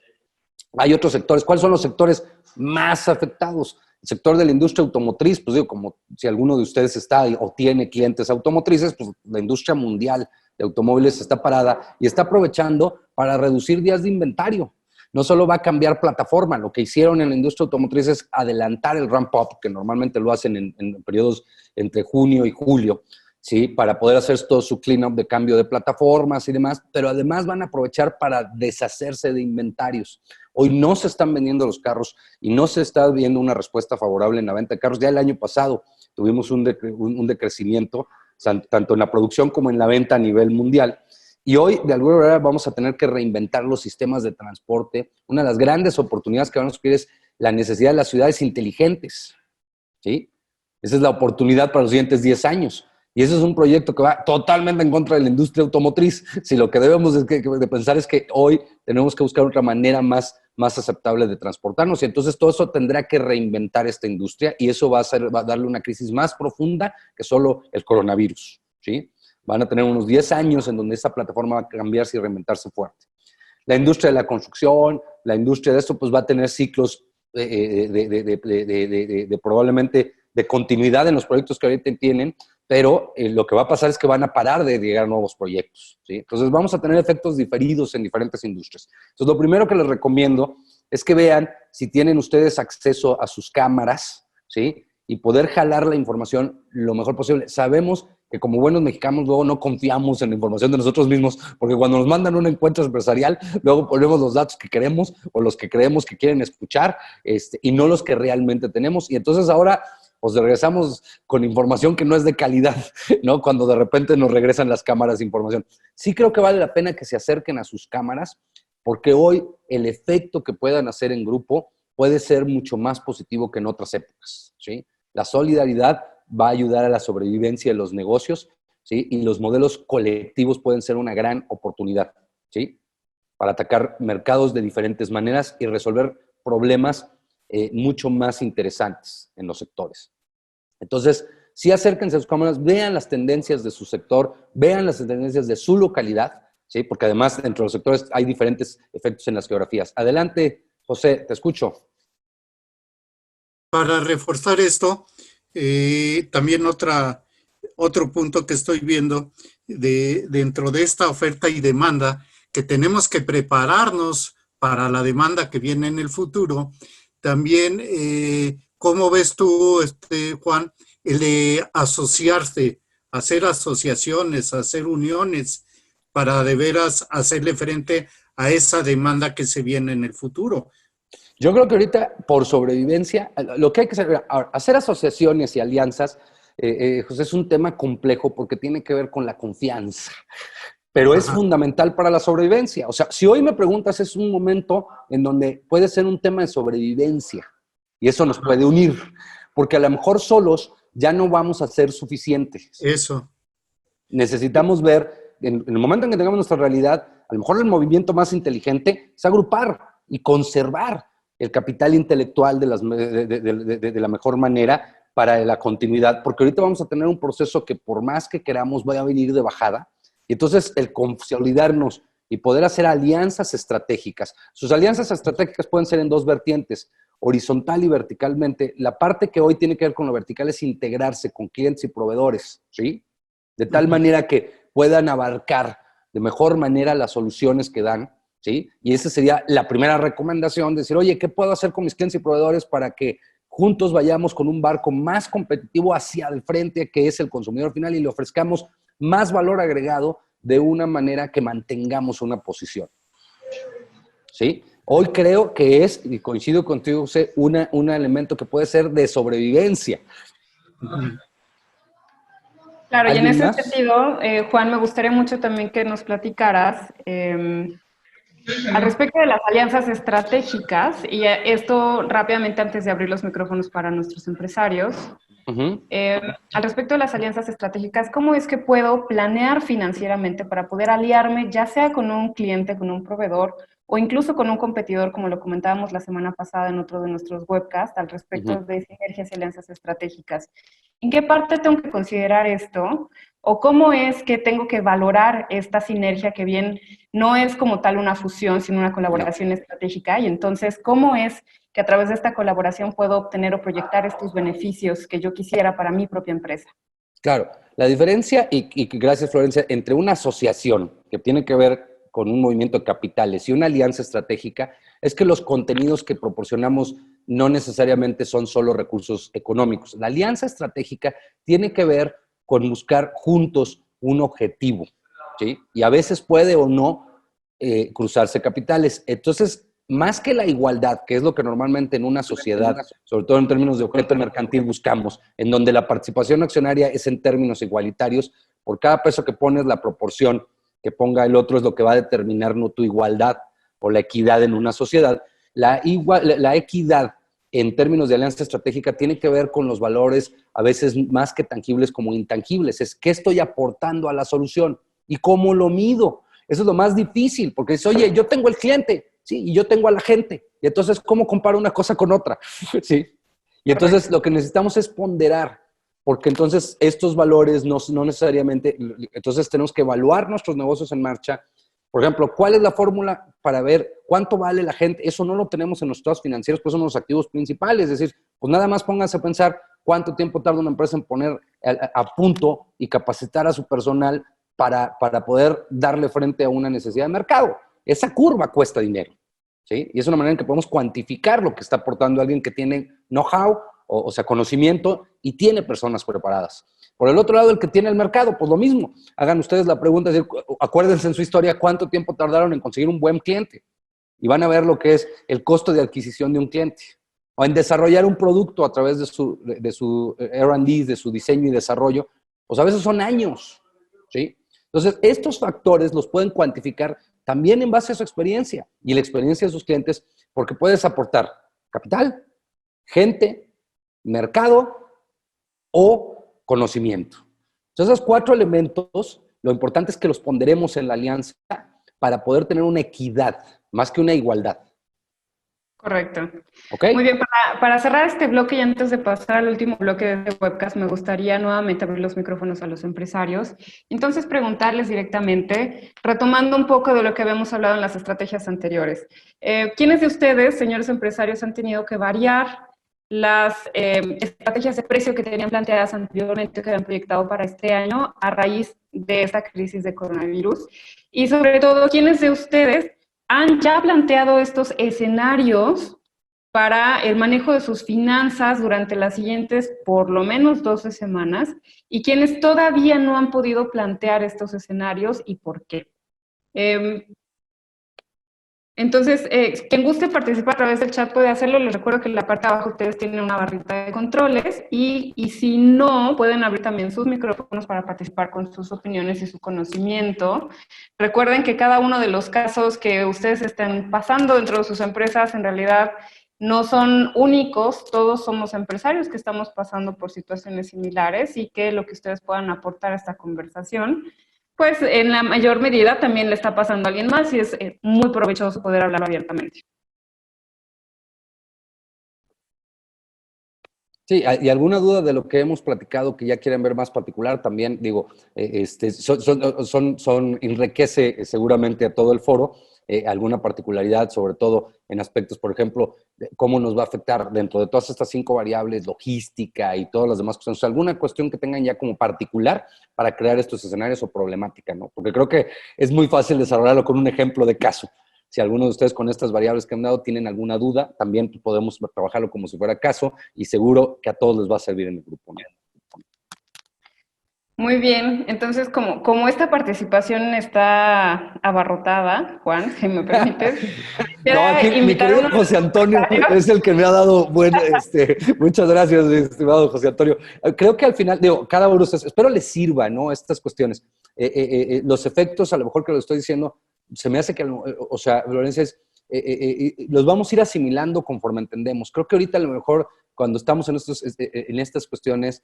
Hay otros sectores. ¿Cuáles son los sectores más afectados? El sector de la industria automotriz, pues digo, como si alguno de ustedes está o tiene clientes automotrices, pues la industria mundial de automóviles está parada y está aprovechando para reducir días de inventario. No solo va a cambiar plataforma, lo que hicieron en la industria automotriz es adelantar el ramp-up, que normalmente lo hacen en periodos entre junio y julio, ¿sí? Para poder hacer todo su clean-up de cambio de plataformas y demás, pero además van a aprovechar para deshacerse de inventarios. Hoy no se están vendiendo los carros y no se está viendo una respuesta favorable en la venta de carros. Ya el año pasado tuvimos un decrecimiento, tanto en la producción como en la venta a nivel mundial. Y hoy, de alguna manera, vamos a tener que reinventar los sistemas de transporte. Una de las grandes oportunidades que van a surgir es la necesidad de las ciudades inteligentes, ¿sí? Esa es la oportunidad para los siguientes 10 años. Y ese es un proyecto que va totalmente en contra de la industria automotriz. Si lo que debemos de pensar es que hoy tenemos que buscar otra manera más aceptable de transportarnos. Y entonces todo eso tendrá que reinventar esta industria y eso va a darle una crisis más profunda que solo el coronavirus, ¿sí? Van a tener unos 10 años en donde esa plataforma va a cambiarse y reinventarse fuerte. La industria de la construcción, la industria de esto, pues va a tener ciclos probablemente de continuidad en los proyectos que ahorita tienen, pero lo que va a pasar es que van a parar de llegar nuevos proyectos, ¿sí? Entonces vamos a tener efectos diferidos en diferentes industrias. Entonces lo primero que les recomiendo es que vean si tienen ustedes acceso a sus cámaras, ¿sí? Y poder jalar la información lo mejor posible. Sabemos que como buenos mexicanos luego no confiamos en la información de nosotros mismos, porque cuando nos mandan un encuentro empresarial, luego ponemos los datos que queremos o los que creemos que quieren escuchar, y no los que realmente tenemos. Y entonces ahora pues regresamos con información que no es de calidad, ¿no? Cuando de repente nos regresan las cámaras de información. Sí creo que vale la pena que se acerquen a sus cámaras, porque hoy el efecto que puedan hacer en grupo puede ser mucho más positivo que en otras épocas, ¿sí? La solidaridad va a ayudar a la sobrevivencia de los negocios, ¿sí? Y los modelos colectivos pueden ser una gran oportunidad, ¿sí? Para atacar mercados de diferentes maneras y resolver problemas mucho más interesantes en los sectores. Entonces, sí acérquense a sus cámaras, vean las tendencias de su sector, vean las tendencias de su localidad, ¿sí? Porque además dentro de los sectores hay diferentes efectos en las geografías. Adelante, José, te escucho. Para reforzar esto, también otro punto que estoy viendo dentro de esta oferta y demanda, que tenemos que prepararnos para la demanda que viene en el futuro. También, ¿cómo ves tú, Juan, el de asociarse, hacer asociaciones, hacer uniones para de veras hacerle frente a esa demanda que se viene en el futuro? Yo creo que ahorita, por sobrevivencia, lo que hay que hacer asociaciones y alianzas, José, es un tema complejo porque tiene que ver con la confianza, pero es fundamental para la sobrevivencia. O sea, si hoy me preguntas, es un momento en donde puede ser un tema de sobrevivencia y eso nos puede unir, porque a lo mejor solos ya no vamos a ser suficientes. Eso. Necesitamos ver, en el momento en que tengamos nuestra realidad, a lo mejor el movimiento más inteligente es agrupar y conservar el capital intelectual de la mejor manera para la continuidad, porque ahorita vamos a tener un proceso que por más que queramos va a venir de bajada, y entonces el consolidarnos y poder hacer alianzas estratégicas. Sus alianzas estratégicas pueden ser en dos vertientes, horizontal y verticalmente. La parte que hoy tiene que ver con lo vertical es integrarse con clientes y proveedores, ¿sí? De tal manera que puedan abarcar de mejor manera las soluciones que dan, ¿sí? Y esa sería la primera recomendación, decir, oye, ¿qué puedo hacer con mis clientes y proveedores para que juntos vayamos con un barco más competitivo hacia el frente, que es el consumidor final, y le ofrezcamos más valor agregado de una manera que mantengamos una posición? ¿Sí? Hoy creo que es, y coincido contigo, José, un elemento que puede ser de sobrevivencia. Claro, y en ese sentido, Juan, me gustaría mucho también que nos platicaras al respecto de las alianzas estratégicas, y esto rápidamente antes de abrir los micrófonos para nuestros empresarios. Al respecto de las alianzas estratégicas, ¿cómo es que puedo planear financieramente para poder aliarme, ya sea con un cliente, con un proveedor, o incluso con un competidor, como lo comentábamos la semana pasada en otro de nuestros webcasts, al respecto de sinergias y alianzas estratégicas? ¿En qué parte tengo que considerar esto? ¿O cómo es que tengo que valorar esta sinergia que bien no es como tal una fusión, sino una colaboración estratégica? Y entonces, ¿cómo es que a través de esta colaboración puedo obtener o proyectar estos beneficios que yo quisiera para mi propia empresa? Claro, la diferencia, y gracias Florencia, entre una asociación que tiene que ver con un movimiento de capitales y una alianza estratégica es que los contenidos que proporcionamos no necesariamente son solo recursos económicos. La alianza estratégica tiene que ver con buscar juntos un objetivo, ¿sí? Y a veces puede o no cruzarse capitales. Entonces, más que la igualdad, que es lo que normalmente en una sociedad, sobre todo en términos de objeto mercantil, buscamos, en donde la participación accionaria es en términos igualitarios, por cada peso que pones, la proporción que ponga el otro es lo que va a determinar no tu igualdad o la equidad en una sociedad. La equidad en términos de alianza estratégica tiene que ver con los valores, a veces más que tangibles como intangibles. Es qué estoy aportando a la solución y cómo lo mido. Eso es lo más difícil, porque dices, oye, yo tengo el cliente, ¿sí? Y yo tengo a la gente. Y entonces, ¿cómo comparo una cosa con otra? ¿Sí? Y entonces lo que necesitamos es ponderar, porque entonces estos valores no necesariamente, entonces tenemos que evaluar nuestros negocios en marcha. Por ejemplo, ¿cuál es la fórmula para ver cuánto vale la gente? Eso no lo tenemos en los estados financieros, pues son los activos principales. Es decir, pues nada más pónganse a pensar cuánto tiempo tarda una empresa en poner a punto y capacitar a su personal para poder darle frente a una necesidad de mercado. Esa curva cuesta dinero, ¿sí? Y es una manera en que podemos cuantificar lo que está aportando alguien que tiene know-how, o sea, conocimiento, y tiene personas preparadas. Por el otro lado, el que tiene el mercado, pues lo mismo. Hagan ustedes la pregunta, es decir, acuérdense en su historia cuánto tiempo tardaron en conseguir un buen cliente. Y van a ver lo que es el costo de adquisición de un cliente. O en desarrollar un producto a través de su R&D, de su diseño y desarrollo, pues a veces son años, ¿sí? Entonces, estos factores los pueden cuantificar también en base a su experiencia y la experiencia de sus clientes, porque puedes aportar capital, gente, mercado o conocimiento. Entonces, esos 4 elementos, lo importante es que los ponderemos en la alianza para poder tener una equidad, más que una igualdad. Correcto. ¿Okay? Muy bien, para cerrar este bloque y antes de pasar al último bloque de este webcast, me gustaría nuevamente abrir los micrófonos a los empresarios. Entonces, preguntarles directamente, retomando un poco de lo que habíamos hablado en las estrategias anteriores. ¿Quiénes de ustedes, señores empresarios, han tenido que variar las estrategias de precio que tenían planteadas anteriormente, que habían proyectado para este año a raíz de esta crisis de coronavirus? Y sobre todo, ¿quiénes de ustedes han ya planteado estos escenarios para el manejo de sus finanzas durante las siguientes por lo menos 12 semanas? ¿Y quienes todavía no han podido plantear estos escenarios y por qué? Entonces, quien guste participar a través del chat puede hacerlo. Les recuerdo que en la parte de abajo ustedes tienen una barrita de controles y si no, pueden abrir también sus micrófonos para participar con sus opiniones y su conocimiento. Recuerden que cada uno de los casos que ustedes estén pasando dentro de sus empresas en realidad no son únicos. Todos somos empresarios que estamos pasando por situaciones similares y que lo que ustedes puedan aportar a esta conversación, pues en la mayor medida también le está pasando a alguien más y es muy provechoso poder hablar abiertamente. Sí, ¿y alguna duda de lo que hemos platicado que ya quieren ver más particular? También, digo, enriquece seguramente a todo el foro alguna particularidad, sobre todo en aspectos, por ejemplo, de cómo nos va a afectar dentro de todas estas 5 variables, logística y todas las demás cuestiones. Alguna cuestión que tengan ya como particular para crear estos escenarios o problemática, ¿no? Porque creo que es muy fácil desarrollarlo con un ejemplo de caso. Si alguno de ustedes con estas variables que han dado tienen alguna duda, también podemos trabajarlo como si fuera caso y seguro que a todos les va a servir en el grupo, ¿no? Muy bien, entonces como esta participación está abarrotada, Juan, si me permites. No, aquí mi querido José Antonio es el que me ha dado muchas gracias, estimado José Antonio. Creo que al final, digo, cada uno de ustedes, espero les sirva, ¿no? Estas cuestiones. Los efectos, a lo mejor que lo estoy diciendo, se me hace que, o sea, Florencia, los vamos a ir asimilando conforme entendemos. Creo que ahorita a lo mejor cuando estamos en estas cuestiones,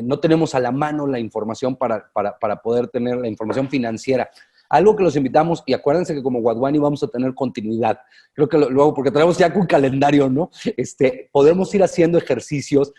no tenemos a la mano la información para poder tener la información financiera. Algo que los invitamos, y acuérdense que como Wadhwani vamos a tener continuidad. Creo que luego, porque tenemos ya un calendario, ¿no? Podemos ir haciendo ejercicios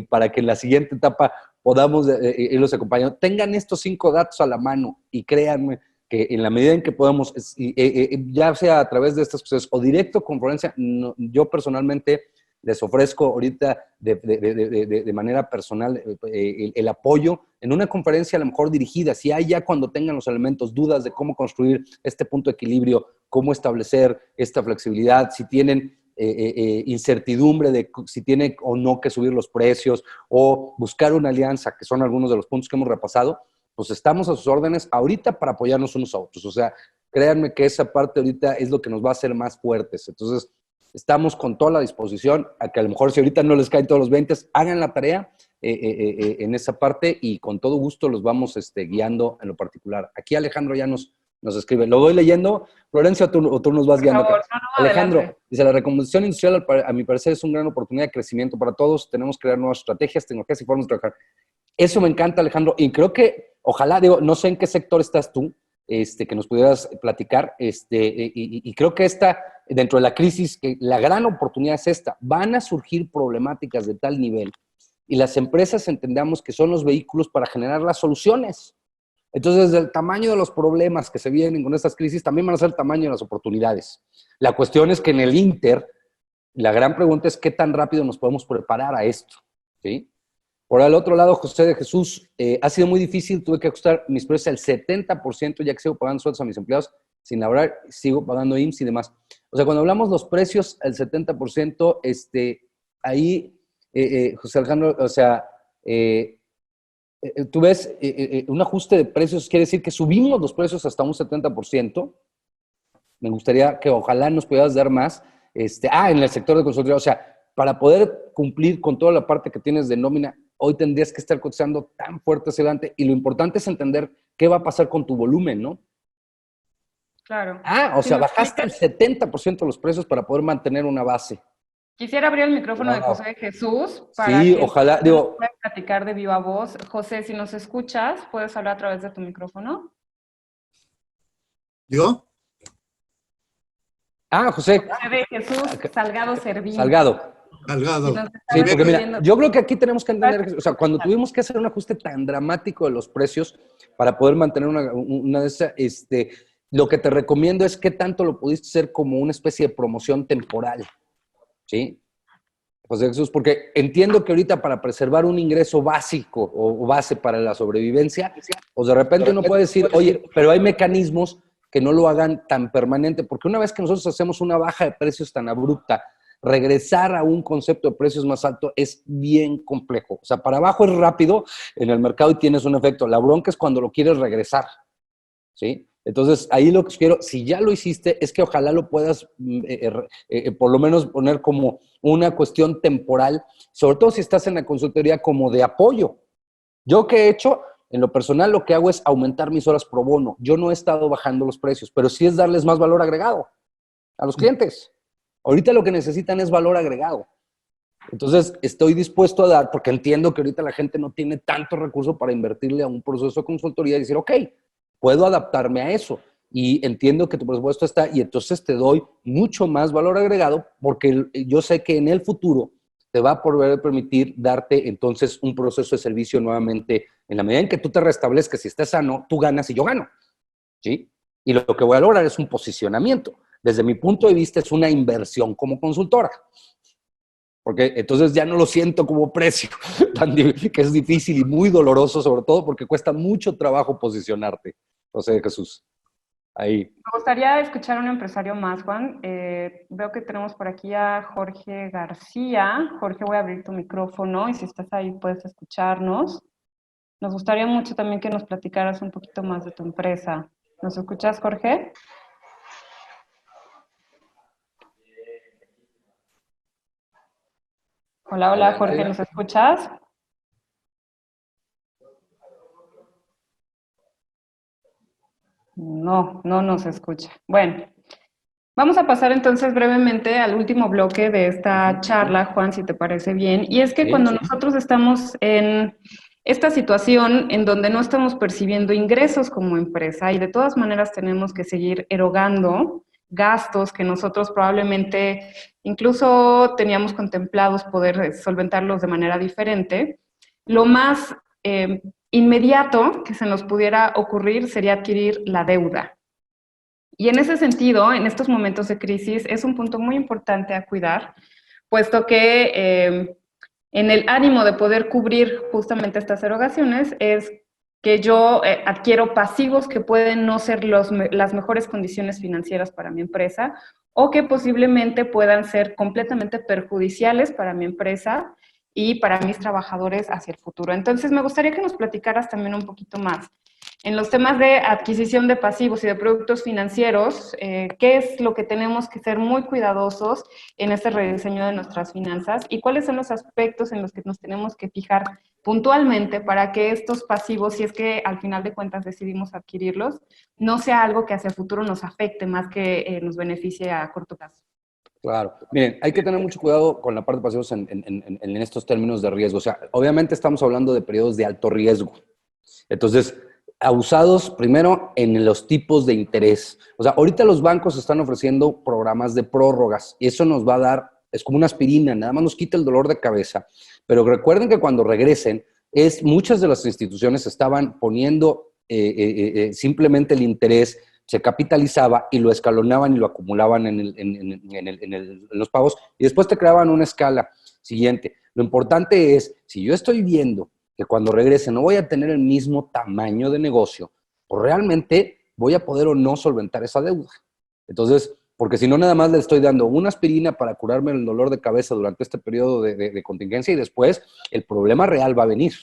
para que en la siguiente etapa podamos irlos acompañando. Tengan estos 5 datos a la mano y créanme que en la medida en que podamos, ya sea a través de estas cosas o directo con Florencia, yo personalmente les ofrezco ahorita de manera personal el apoyo en una conferencia a lo mejor dirigida, si hay ya cuando tengan los elementos, dudas de cómo construir este punto de equilibrio, cómo establecer esta flexibilidad, si tienen incertidumbre de si tiene o no que subir los precios o buscar una alianza, que son algunos de los puntos que hemos repasado, pues estamos a sus órdenes ahorita para apoyarnos unos a otros. O sea, créanme que esa parte ahorita es lo que nos va a hacer más fuertes. Entonces, estamos con toda la disposición a que a lo mejor si ahorita no les caen todos los 20, hagan la tarea en esa parte y con todo gusto los vamos guiando en lo particular. Aquí Alejandro ya nos nos escribe. Lo voy leyendo. Florencia, o tú nos vas guiando. Por favor, acá. no, Alejandro, adelante. dice, la reconversión industrial, a mi parecer, es una gran oportunidad de crecimiento para todos. Tenemos que crear nuevas estrategias, tecnologías y formas de trabajar. Eso me encanta, Alejandro. Y creo que, ojalá, digo, no sé en qué sector estás tú, que nos pudieras platicar. Y creo que dentro de la crisis, que la gran oportunidad es esta. Van a surgir problemáticas de tal nivel y las empresas entendamos que son los vehículos para generar las soluciones. Entonces, desde el tamaño de los problemas que se vienen con estas crisis, también van a ser el tamaño de las oportunidades. La cuestión es que en el Inter, la gran pregunta es qué tan rápido nos podemos preparar a esto, ¿sí? Por el otro lado, José de Jesús, ha sido muy difícil, tuve que ajustar mis precios al 70%, ya que sigo pagando sueldos a mis empleados sin laborar, sigo pagando IMSS y demás. O sea, cuando hablamos los precios al 70%, ahí, José Alejandro, o sea, tú ves, un ajuste de precios quiere decir que subimos los precios hasta un 70%. Me gustaría que ojalá nos pudieras dar más. En el sector de consultoría, o sea, para poder cumplir con toda la parte que tienes de nómina, hoy tendrías que estar cotizando tan fuerte hacia adelante y lo importante es entender qué va a pasar con tu volumen, ¿no? Claro. O sea, bajaste el 70% los precios para poder mantener una base. Quisiera abrir el micrófono de Wow. José de Jesús para Sí, que ojalá, digo, puedas platicar de viva voz. José, si nos escuchas, ¿puedes hablar a través de tu micrófono? ¿Yo? José. José de Jesús Salgado Servín. Salgado. Salgado. Sí, porque mira, yo creo que aquí tenemos que entender, o sea, cuando tuvimos que hacer un ajuste tan dramático de los precios para poder mantener una de esas, lo que te recomiendo es qué tanto lo pudiste hacer como una especie de promoción temporal, ¿sí? José Jesús, porque entiendo que ahorita para preservar un ingreso básico o base para la sobrevivencia, pues de repente uno puede decir, oye, pero hay mecanismos que no lo hagan tan permanente, porque una vez que nosotros hacemos una baja de precios tan abrupta, regresar a un concepto de precios más alto es bien complejo. O sea, para abajo es rápido en el mercado y tienes un efecto. La bronca es cuando lo quieres regresar, ¿sí? Entonces, ahí lo que quiero, si ya lo hiciste, es que ojalá lo puedas por lo menos poner como una cuestión temporal, sobre todo si estás en la consultoría como de apoyo. Yo que he hecho, en lo personal, lo que hago es aumentar mis horas pro bono. Yo no he estado bajando los precios, pero sí es darles más valor agregado a los clientes. Ahorita lo que necesitan es valor agregado. Entonces, estoy dispuesto a dar, porque entiendo que ahorita la gente no tiene tanto recurso para invertirle a un proceso de consultoría y decir, ok, puedo adaptarme a eso. Y entiendo que tu presupuesto está, y entonces te doy mucho más valor agregado, porque yo sé que en el futuro te va a poder permitir darte entonces un proceso de servicio nuevamente. En la medida en que tú te restablezcas y estés sano, tú ganas y yo gano, ¿sí? Y lo que voy a lograr es un posicionamiento. Desde mi punto de vista es una inversión como consultora. Porque entonces ya no lo siento como precio, que es difícil y muy doloroso, sobre todo porque cuesta mucho trabajo posicionarte. José Jesús, ahí. Me gustaría escuchar a un empresario más, Juan. Veo que tenemos por aquí a Jorge García. Jorge, voy a abrir tu micrófono y si estás ahí puedes escucharnos. Nos gustaría mucho también que nos platicaras un poquito más de tu empresa. ¿Nos escuchas, Jorge? Hola, hola, Jorge, ¿nos escuchas? No, no nos escucha. Bueno, vamos a pasar entonces brevemente al último bloque de esta charla, Juan, si te parece bien. Y es que cuando nosotros estamos en esta situación en donde no estamos percibiendo ingresos como empresa y de todas maneras tenemos que seguir erogando gastos que nosotros probablemente incluso teníamos contemplados poder solventarlos de manera diferente, lo más inmediato que se nos pudiera ocurrir sería adquirir la deuda. Y en ese sentido, en estos momentos de crisis, es un punto muy importante a cuidar, puesto que en el ánimo de poder cubrir justamente estas erogaciones es que yo adquiero pasivos que pueden no ser las mejores condiciones financieras para mi empresa o que posiblemente puedan ser completamente perjudiciales para mi empresa y para mis trabajadores hacia el futuro. Entonces, me gustaría que nos platicaras también un poquito más. En los temas de adquisición de pasivos y de productos financieros, ¿qué es lo que tenemos que ser muy cuidadosos en este rediseño de nuestras finanzas? ¿Y cuáles son los aspectos en los que nos tenemos que fijar puntualmente para que estos pasivos, si es que al final de cuentas decidimos adquirirlos, no sea algo que hacia el futuro nos afecte más que nos beneficie a corto plazo? Claro. Miren, hay que tener mucho cuidado con la parte de pasivos en estos términos de riesgo. O sea, obviamente estamos hablando de periodos de alto riesgo. Entonces, abusados primero en los tipos de interés. O sea, ahorita los bancos están ofreciendo programas de prórrogas y eso nos va a dar, es como una aspirina, nada más nos quita el dolor de cabeza. Pero recuerden que cuando regresen, muchas de las instituciones estaban poniendo simplemente el interés, se capitalizaba y lo escalonaban y lo acumulaban en los pagos y después te creaban una escala siguiente. Lo importante es, si yo estoy viendo que cuando regrese no voy a tener el mismo tamaño de negocio, pues realmente voy a poder o no solventar esa deuda. Entonces, porque si no nada más le estoy dando una aspirina para curarme el dolor de cabeza durante este periodo de contingencia y después el problema real va a venir.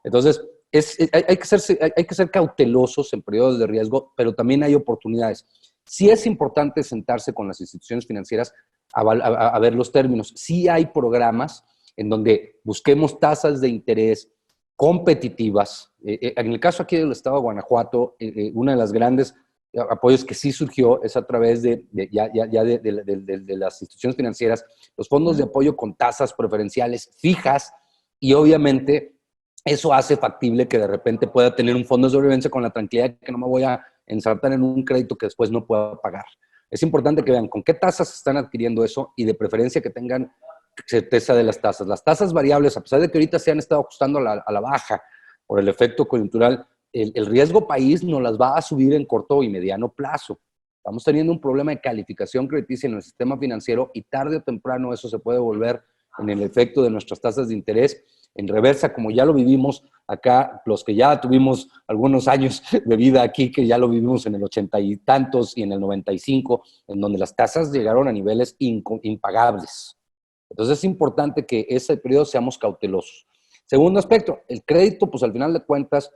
Entonces, hay que ser cautelosos en periodos de riesgo, pero también hay oportunidades. Sí es importante sentarse con las instituciones financieras a ver los términos. Sí hay programas en donde busquemos tasas de interés competitivas. En el caso aquí del estado de Guanajuato, una de las grandes apoyos que sí surgió es a través de las instituciones financieras, los fondos de apoyo con tasas preferenciales fijas y obviamente eso hace factible que de repente pueda tener un fondo de sobrevivencia con la tranquilidad de que no me voy a ensartar en un crédito que después no pueda pagar. Es importante que vean con qué tasas están adquiriendo eso y de preferencia que tengan certeza de las tasas. Las tasas variables, a pesar de que ahorita se han estado ajustando a la baja por el efecto coyuntural, el riesgo país nos las va a subir en corto y mediano plazo. Estamos teniendo un problema de calificación crediticia en el sistema financiero y tarde o temprano eso se puede volver en el efecto de nuestras tasas de interés en reversa, como ya lo vivimos acá, los que ya tuvimos algunos años de vida aquí, que ya lo vivimos en el 80 y tantos y en el 95, en donde las tasas llegaron a niveles impagables. Entonces es importante que ese periodo seamos cautelosos. Segundo aspecto, el crédito, pues al final de cuentas,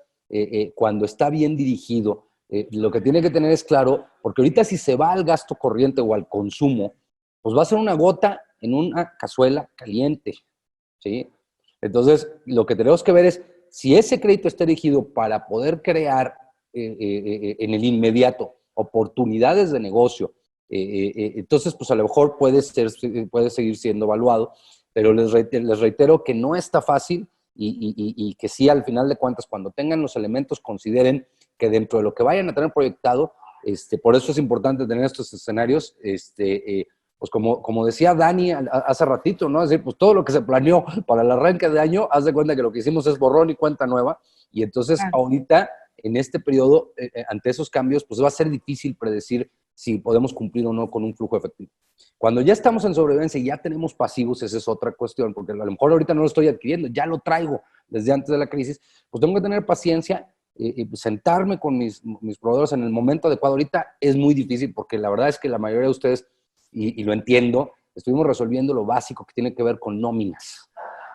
cuando está bien dirigido, lo que tiene que tener es claro, porque ahorita si se va al gasto corriente o al consumo, pues va a ser una gota en una cazuela caliente, ¿sí? Entonces, lo que tenemos que ver es si ese crédito está dirigido para poder crear en el inmediato oportunidades de negocio, entonces, pues a lo mejor puede seguir siendo evaluado, pero les reitero que no está fácil y que sí, al final de cuentas, cuando tengan los elementos, consideren que dentro de lo que vayan a tener proyectado, por eso es importante tener estos escenarios, pues como decía Dani hace ratito, ¿no? Es decir, pues todo lo que se planeó para el arranque de año, haz de cuenta que lo que hicimos es borrón y cuenta nueva, y entonces ahorita, en este periodo, ante esos cambios, pues va a ser difícil predecir si podemos cumplir o no con un flujo efectivo. Cuando ya estamos en sobrevivencia y ya tenemos pasivos, esa es otra cuestión, porque a lo mejor ahorita no lo estoy adquiriendo, ya lo traigo desde antes de la crisis, pues tengo que tener paciencia, sentarme con mis proveedores en el momento adecuado. Ahorita es muy difícil porque la verdad es que la mayoría de ustedes, y lo entiendo, estuvimos resolviendo lo básico que tiene que ver con nóminas.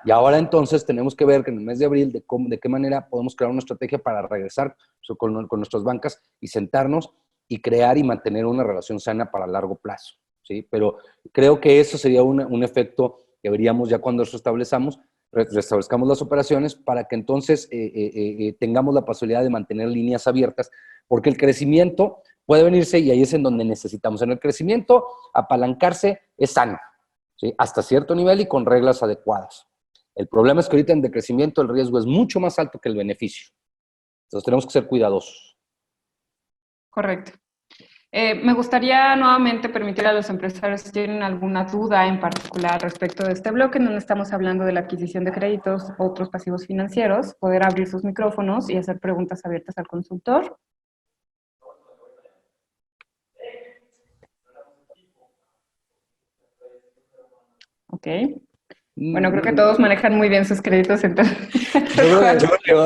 Y ahora entonces tenemos que ver que en el mes de abril de qué manera podemos crear una estrategia para regresar con nuestras bancas y sentarnos y crear y mantener una relación sana para largo plazo, ¿sí? Pero creo que eso sería un efecto que veríamos ya cuando restablezcamos las operaciones para que entonces tengamos la posibilidad de mantener líneas abiertas, porque el crecimiento puede venirse y ahí es en donde necesitamos. En el crecimiento, apalancarse es sano, ¿sí? Hasta cierto nivel y con reglas adecuadas. El problema es que ahorita en decrecimiento el riesgo es mucho más alto que el beneficio. Entonces tenemos que ser cuidadosos. Correcto. Me gustaría nuevamente permitir a los empresarios si tienen alguna duda en particular respecto de este bloque en donde estamos hablando de la adquisición de créditos, otros pasivos financieros, poder abrir sus micrófonos y hacer preguntas abiertas al consultor. Ok. Bueno, creo que todos manejan muy bien sus créditos, entonces.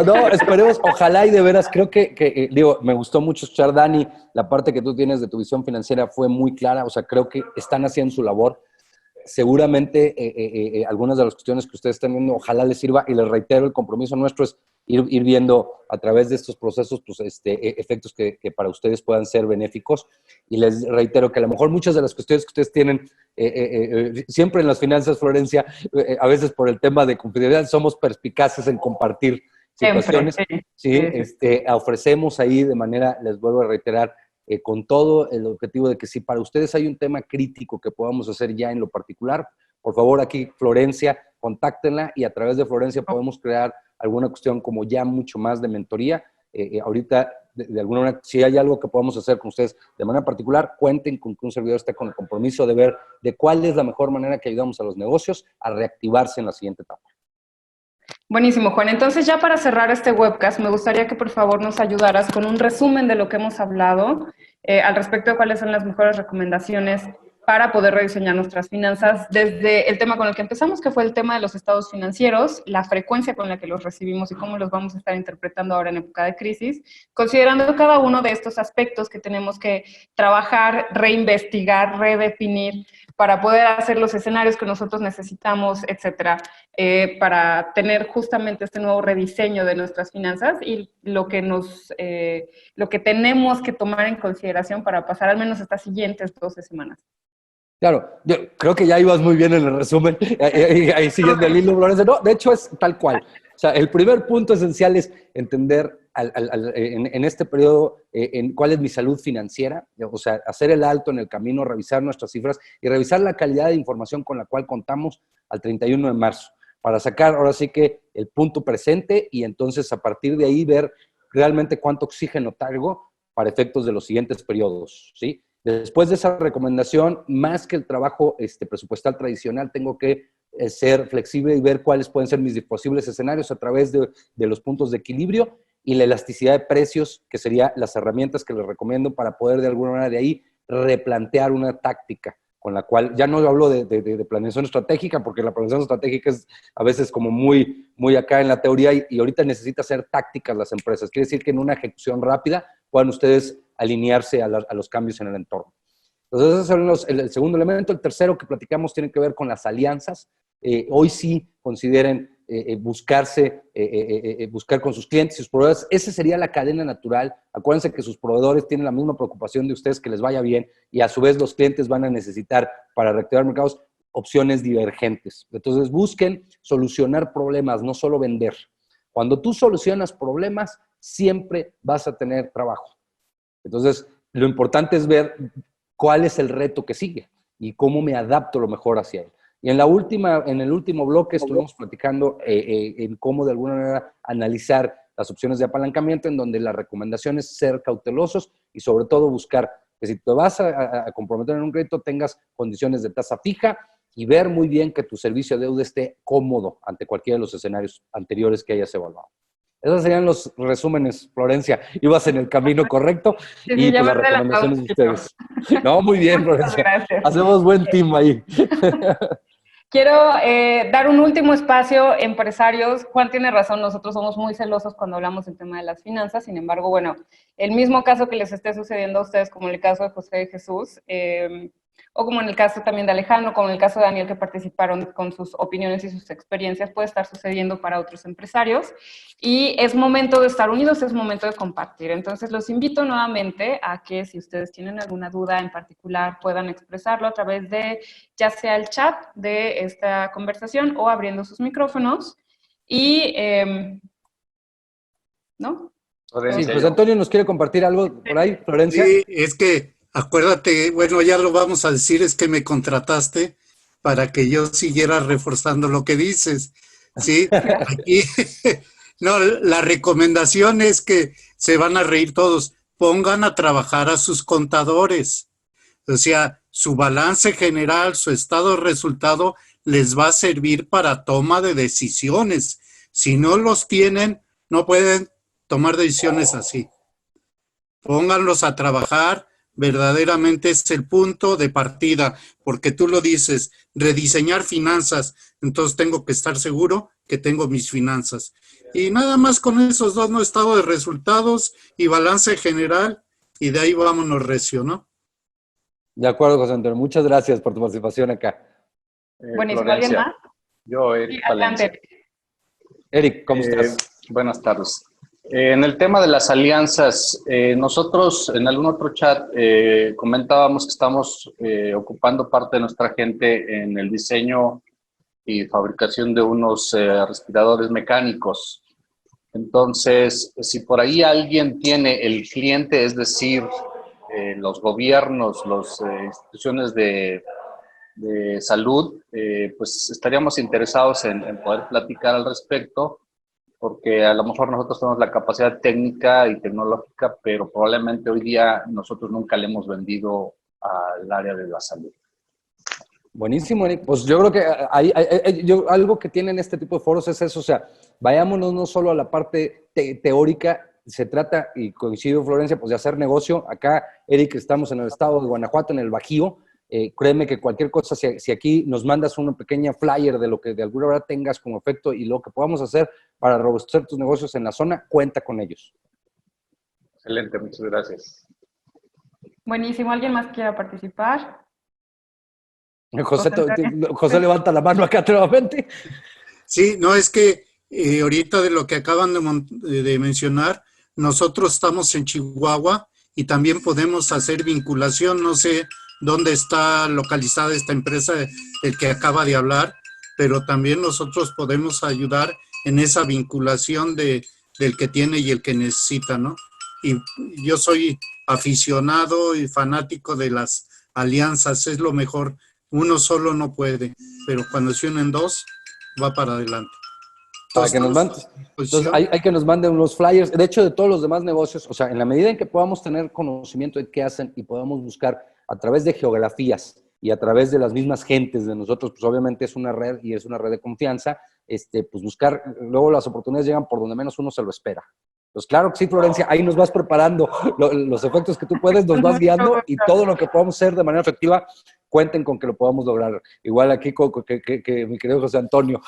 No, esperemos, ojalá y de veras, creo que digo, me gustó mucho escuchar, Dani, la parte que tú tienes de tu visión financiera fue muy clara, o sea, creo que están haciendo su labor. seguramente algunas de las cuestiones que ustedes están viendo, ojalá les sirva, y les reitero, el compromiso nuestro es ir viendo a través de estos procesos pues, efectos que para ustedes puedan ser benéficos. Y les reitero que a lo mejor muchas de las cuestiones que ustedes tienen, siempre en las finanzas, Florencia, a veces por el tema de confidencialidad, somos perspicaces en compartir situaciones. Siempre, Sí. Ofrecemos ahí de manera, les vuelvo a reiterar, con todo el objetivo de que si para ustedes hay un tema crítico que podamos hacer ya en lo particular, por favor aquí Florencia, contáctenla y a través de Florencia podemos crear alguna cuestión como ya mucho más de mentoría. Ahorita, de alguna manera, si hay algo que podamos hacer con ustedes de manera particular, cuenten con que un servidor esté con el compromiso de ver de cuál es la mejor manera que ayudamos a los negocios a reactivarse en la siguiente etapa. Buenísimo, Juan. Entonces, ya para cerrar este webcast, me gustaría que por favor nos ayudaras con un resumen de lo que hemos hablado al respecto de cuáles son las mejores recomendaciones para poder rediseñar nuestras finanzas desde el tema con el que empezamos, que fue el tema de los estados financieros, la frecuencia con la que los recibimos y cómo los vamos a estar interpretando ahora en época de crisis, considerando cada uno de estos aspectos que tenemos que trabajar, reinvestigar, redefinir para poder hacer los escenarios que nosotros necesitamos, etcétera, para tener justamente este nuevo rediseño de nuestras finanzas y lo que tenemos que tomar en consideración para pasar al menos estas siguientes 12 semanas. Claro, yo creo que ya ibas muy bien en el resumen, ahí siguiendo el hilo, Florencia. No, de hecho es tal cual. O sea, el primer punto esencial es entender en este periodo en cuál es mi salud financiera, o sea, hacer el alto en el camino, revisar nuestras cifras y revisar la calidad de información con la cual contamos al 31 de marzo, para sacar ahora sí que el punto presente y entonces a partir de ahí ver realmente cuánto oxígeno traigo para efectos de los siguientes periodos, ¿sí? Después de esa recomendación, más que el trabajo presupuestal tradicional, tengo que ser flexible y ver cuáles pueden ser mis posibles escenarios a través de los puntos de equilibrio y la elasticidad de precios, que serían las herramientas que les recomiendo para poder de alguna manera de ahí replantear una táctica con la cual, ya no hablo de planeación estratégica, porque la planeación estratégica es a veces como muy acá en la teoría y ahorita necesita ser tácticas las empresas. Quiere decir que en una ejecución rápida puedan ustedes alinearse a los cambios en el entorno. Entonces, ese es el segundo elemento. El tercero que platicamos tiene que ver con las alianzas. Hoy sí consideren buscar con sus clientes y sus proveedores. Esa sería la cadena natural. Acuérdense que sus proveedores tienen la misma preocupación de ustedes que les vaya bien y a su vez los clientes van a necesitar para reactivar mercados opciones divergentes. Entonces, busquen solucionar problemas, no solo vender. Cuando tú solucionas problemas, siempre vas a tener trabajo. Entonces, lo importante es ver cuál es el reto que sigue y cómo me adapto lo mejor hacia él. Y en el último bloque estuvimos platicando en cómo de alguna manera analizar las opciones de apalancamiento, en donde la recomendación es ser cautelosos y sobre todo buscar que si te vas a comprometer en un crédito tengas condiciones de tasa fija y ver muy bien que tu servicio de deuda esté cómodo ante cualquiera de los escenarios anteriores que hayas evaluado. Esos serían los resúmenes, Florencia. Ibas en el camino correcto y pues las recomendaciones de ustedes. No, muy bien, Florencia. Gracias. Hacemos buen team ahí. Quiero dar un último espacio, empresarios. Juan tiene razón, nosotros somos muy celosos cuando hablamos del tema de las finanzas. Sin embargo, bueno, el mismo caso que les esté sucediendo a ustedes, como en el caso de José y Jesús, o como en el caso también de Alejandro, como en el caso de Daniel, que participaron con sus opiniones y sus experiencias, puede estar sucediendo para otros empresarios. Y es momento de estar unidos, es momento de compartir. Entonces, los invito nuevamente a que si ustedes tienen alguna duda en particular, puedan expresarlo a través de ya sea el chat de esta conversación o abriendo sus micrófonos. Y, ¿no? Sí, pues Antonio nos quiere compartir algo por ahí, Florencia. Sí, es que acuérdate, bueno, ya lo vamos a decir, es que me contrataste para que yo siguiera reforzando lo que dices. Sí, aquí, no, la recomendación es que se van a reír todos, pongan a trabajar a sus contadores. O sea, su balance general, su estado de resultado les va a servir para toma de decisiones. Si no los tienen, no pueden tomar decisiones así. Pónganlos a trabajar, verdaderamente es el punto de partida, porque tú lo dices, rediseñar finanzas, entonces tengo que estar seguro que tengo mis finanzas. Y nada más con esos dos, ¿no? Estado de resultados y balance general, y de ahí vámonos recio, ¿no? De acuerdo, José Antonio. Muchas gracias por tu participación acá. Buenísimo, ¿alguien Florencia, más? yo, Sí, Eric adelante. Palencia. Eric, ¿cómo estás? Buenas tardes. En el tema de las alianzas, nosotros en algún otro chat comentábamos que estamos ocupando parte de nuestra gente en el diseño y fabricación de unos respiradores mecánicos. Entonces, si por ahí alguien tiene el cliente, es decir, los gobiernos, las instituciones de salud, pues estaríamos interesados en poder platicar al respecto, porque a lo mejor nosotros tenemos la capacidad técnica y tecnológica, pero probablemente hoy día nosotros nunca le hemos vendido al área de la salud. Buenísimo, Eric. Pues yo creo que algo que tienen este tipo de foros es eso, o sea, vayámonos no solo a la parte teórica, se trata, y coincido Florencia, pues de hacer negocio. Acá, Eric, estamos en el estado de Guanajuato, en el Bajío. Créeme que cualquier cosa, si aquí nos mandas una pequeña flyer de lo que de alguna manera tengas como efecto y lo que podamos hacer para robustecer tus negocios en la zona, cuenta con ellos. Excelente, muchas gracias. Buenísimo, ¿alguien más quiera participar? José levanta la mano acá nuevamente. Sí, no, es que ahorita de lo que acaban de mencionar, nosotros estamos en Chihuahua y también podemos hacer vinculación. No sé dónde está localizada esta empresa del que acaba de hablar, pero también nosotros podemos ayudar en esa vinculación del que tiene y el que necesita, ¿no? Y yo soy aficionado y fanático de las alianzas, es lo mejor. Uno solo no puede, pero cuando se unen dos, va para adelante. Para que nos manden. Entonces, hay que nos manden unos flyers. De hecho, de todos los demás negocios, o sea, en la medida en que podamos tener conocimiento de qué hacen y podamos buscar a través de geografías y a través de las mismas gentes de nosotros, pues obviamente es una red y es una red de confianza, pues buscar, luego las oportunidades llegan por donde menos uno se lo espera. Pues claro que sí, Florencia, ahí nos vas preparando los efectos que tú puedes, nos vas guiando y todo lo que podamos hacer de manera efectiva, cuenten con que lo podamos lograr. Igual aquí que mi querido José Antonio.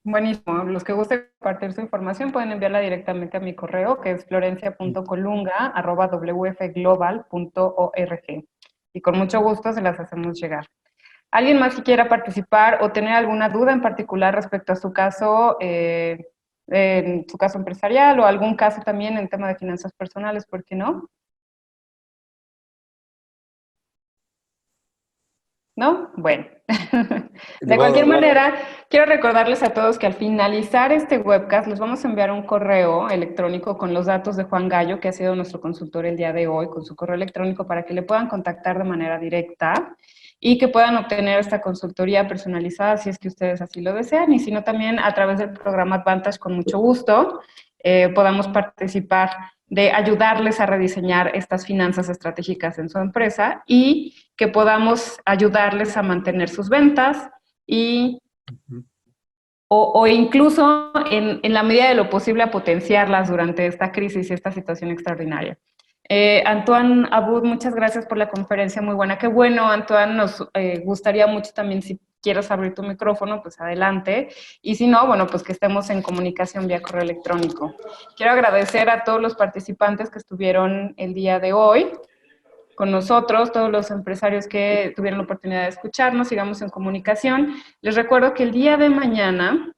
Buenísimo. Los que gusten compartir su información pueden enviarla directamente a mi correo, que es florencia.colunga@wfglobal.org. Y con mucho gusto se las hacemos llegar. ¿Alguien más que quiera participar o tener alguna duda en particular respecto a su caso, en su caso empresarial o algún caso también en tema de finanzas personales? ¿Por qué no? ¿No? Bueno. De cualquier manera, quiero recordarles a todos que al finalizar este webcast les vamos a enviar un correo electrónico con los datos de Juan Gallo, que ha sido nuestro consultor el día de hoy, con su correo electrónico para que le puedan contactar de manera directa y que puedan obtener esta consultoría personalizada si es que ustedes así lo desean, y si no también a través del programa Advantage con mucho gusto podamos participar de ayudarles a rediseñar estas finanzas estratégicas en su empresa y que podamos ayudarles a mantener sus ventas y o incluso en la medida de lo posible a potenciarlas durante esta crisis y esta situación extraordinaria. Antoine Abud, muchas gracias por la conferencia, muy buena. Qué bueno, Antoine, nos gustaría mucho también, si quieres abrir tu micrófono, pues adelante. Y si no, bueno, pues que estemos en comunicación vía correo electrónico. Quiero agradecer a todos los participantes que estuvieron el día de hoy con nosotros, todos los empresarios que tuvieron la oportunidad de escucharnos, sigamos en comunicación. Les recuerdo que el día de mañana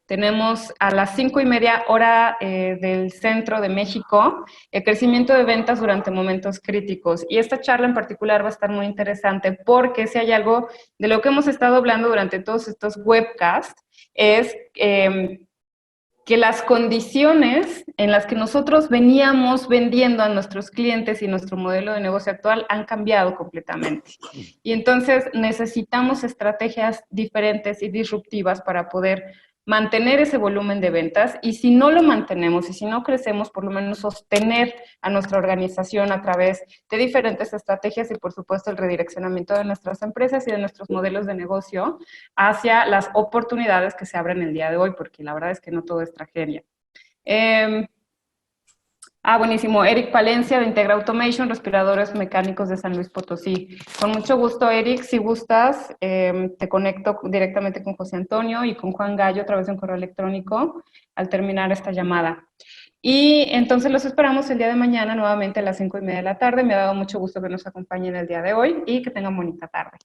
tenemos a las 5:30 hora del centro de México, el crecimiento de ventas durante momentos críticos. Y esta charla en particular va a estar muy interesante porque si hay algo de lo que hemos estado hablando durante todos estos webcasts es que las condiciones en las que nosotros veníamos vendiendo a nuestros clientes y nuestro modelo de negocio actual han cambiado completamente. Y entonces necesitamos estrategias diferentes y disruptivas para poder mantener ese volumen de ventas, y si no lo mantenemos y si no crecemos, por lo menos sostener a nuestra organización a través de diferentes estrategias y por supuesto el redireccionamiento de nuestras empresas y de nuestros modelos de negocio hacia las oportunidades que se abren el día de hoy, porque la verdad es que no todo es tragedia. Buenísimo. Eric Palencia, de Integra Automation, respiradores mecánicos de San Luis Potosí. Con mucho gusto, Eric, si gustas, te conecto directamente con José Antonio y con Juan Gallo a través de un correo electrónico al terminar esta llamada. Y entonces los esperamos el día de mañana nuevamente a las 5:30 de la tarde. Me ha dado mucho gusto que nos acompañen el día de hoy y que tengan bonita tarde.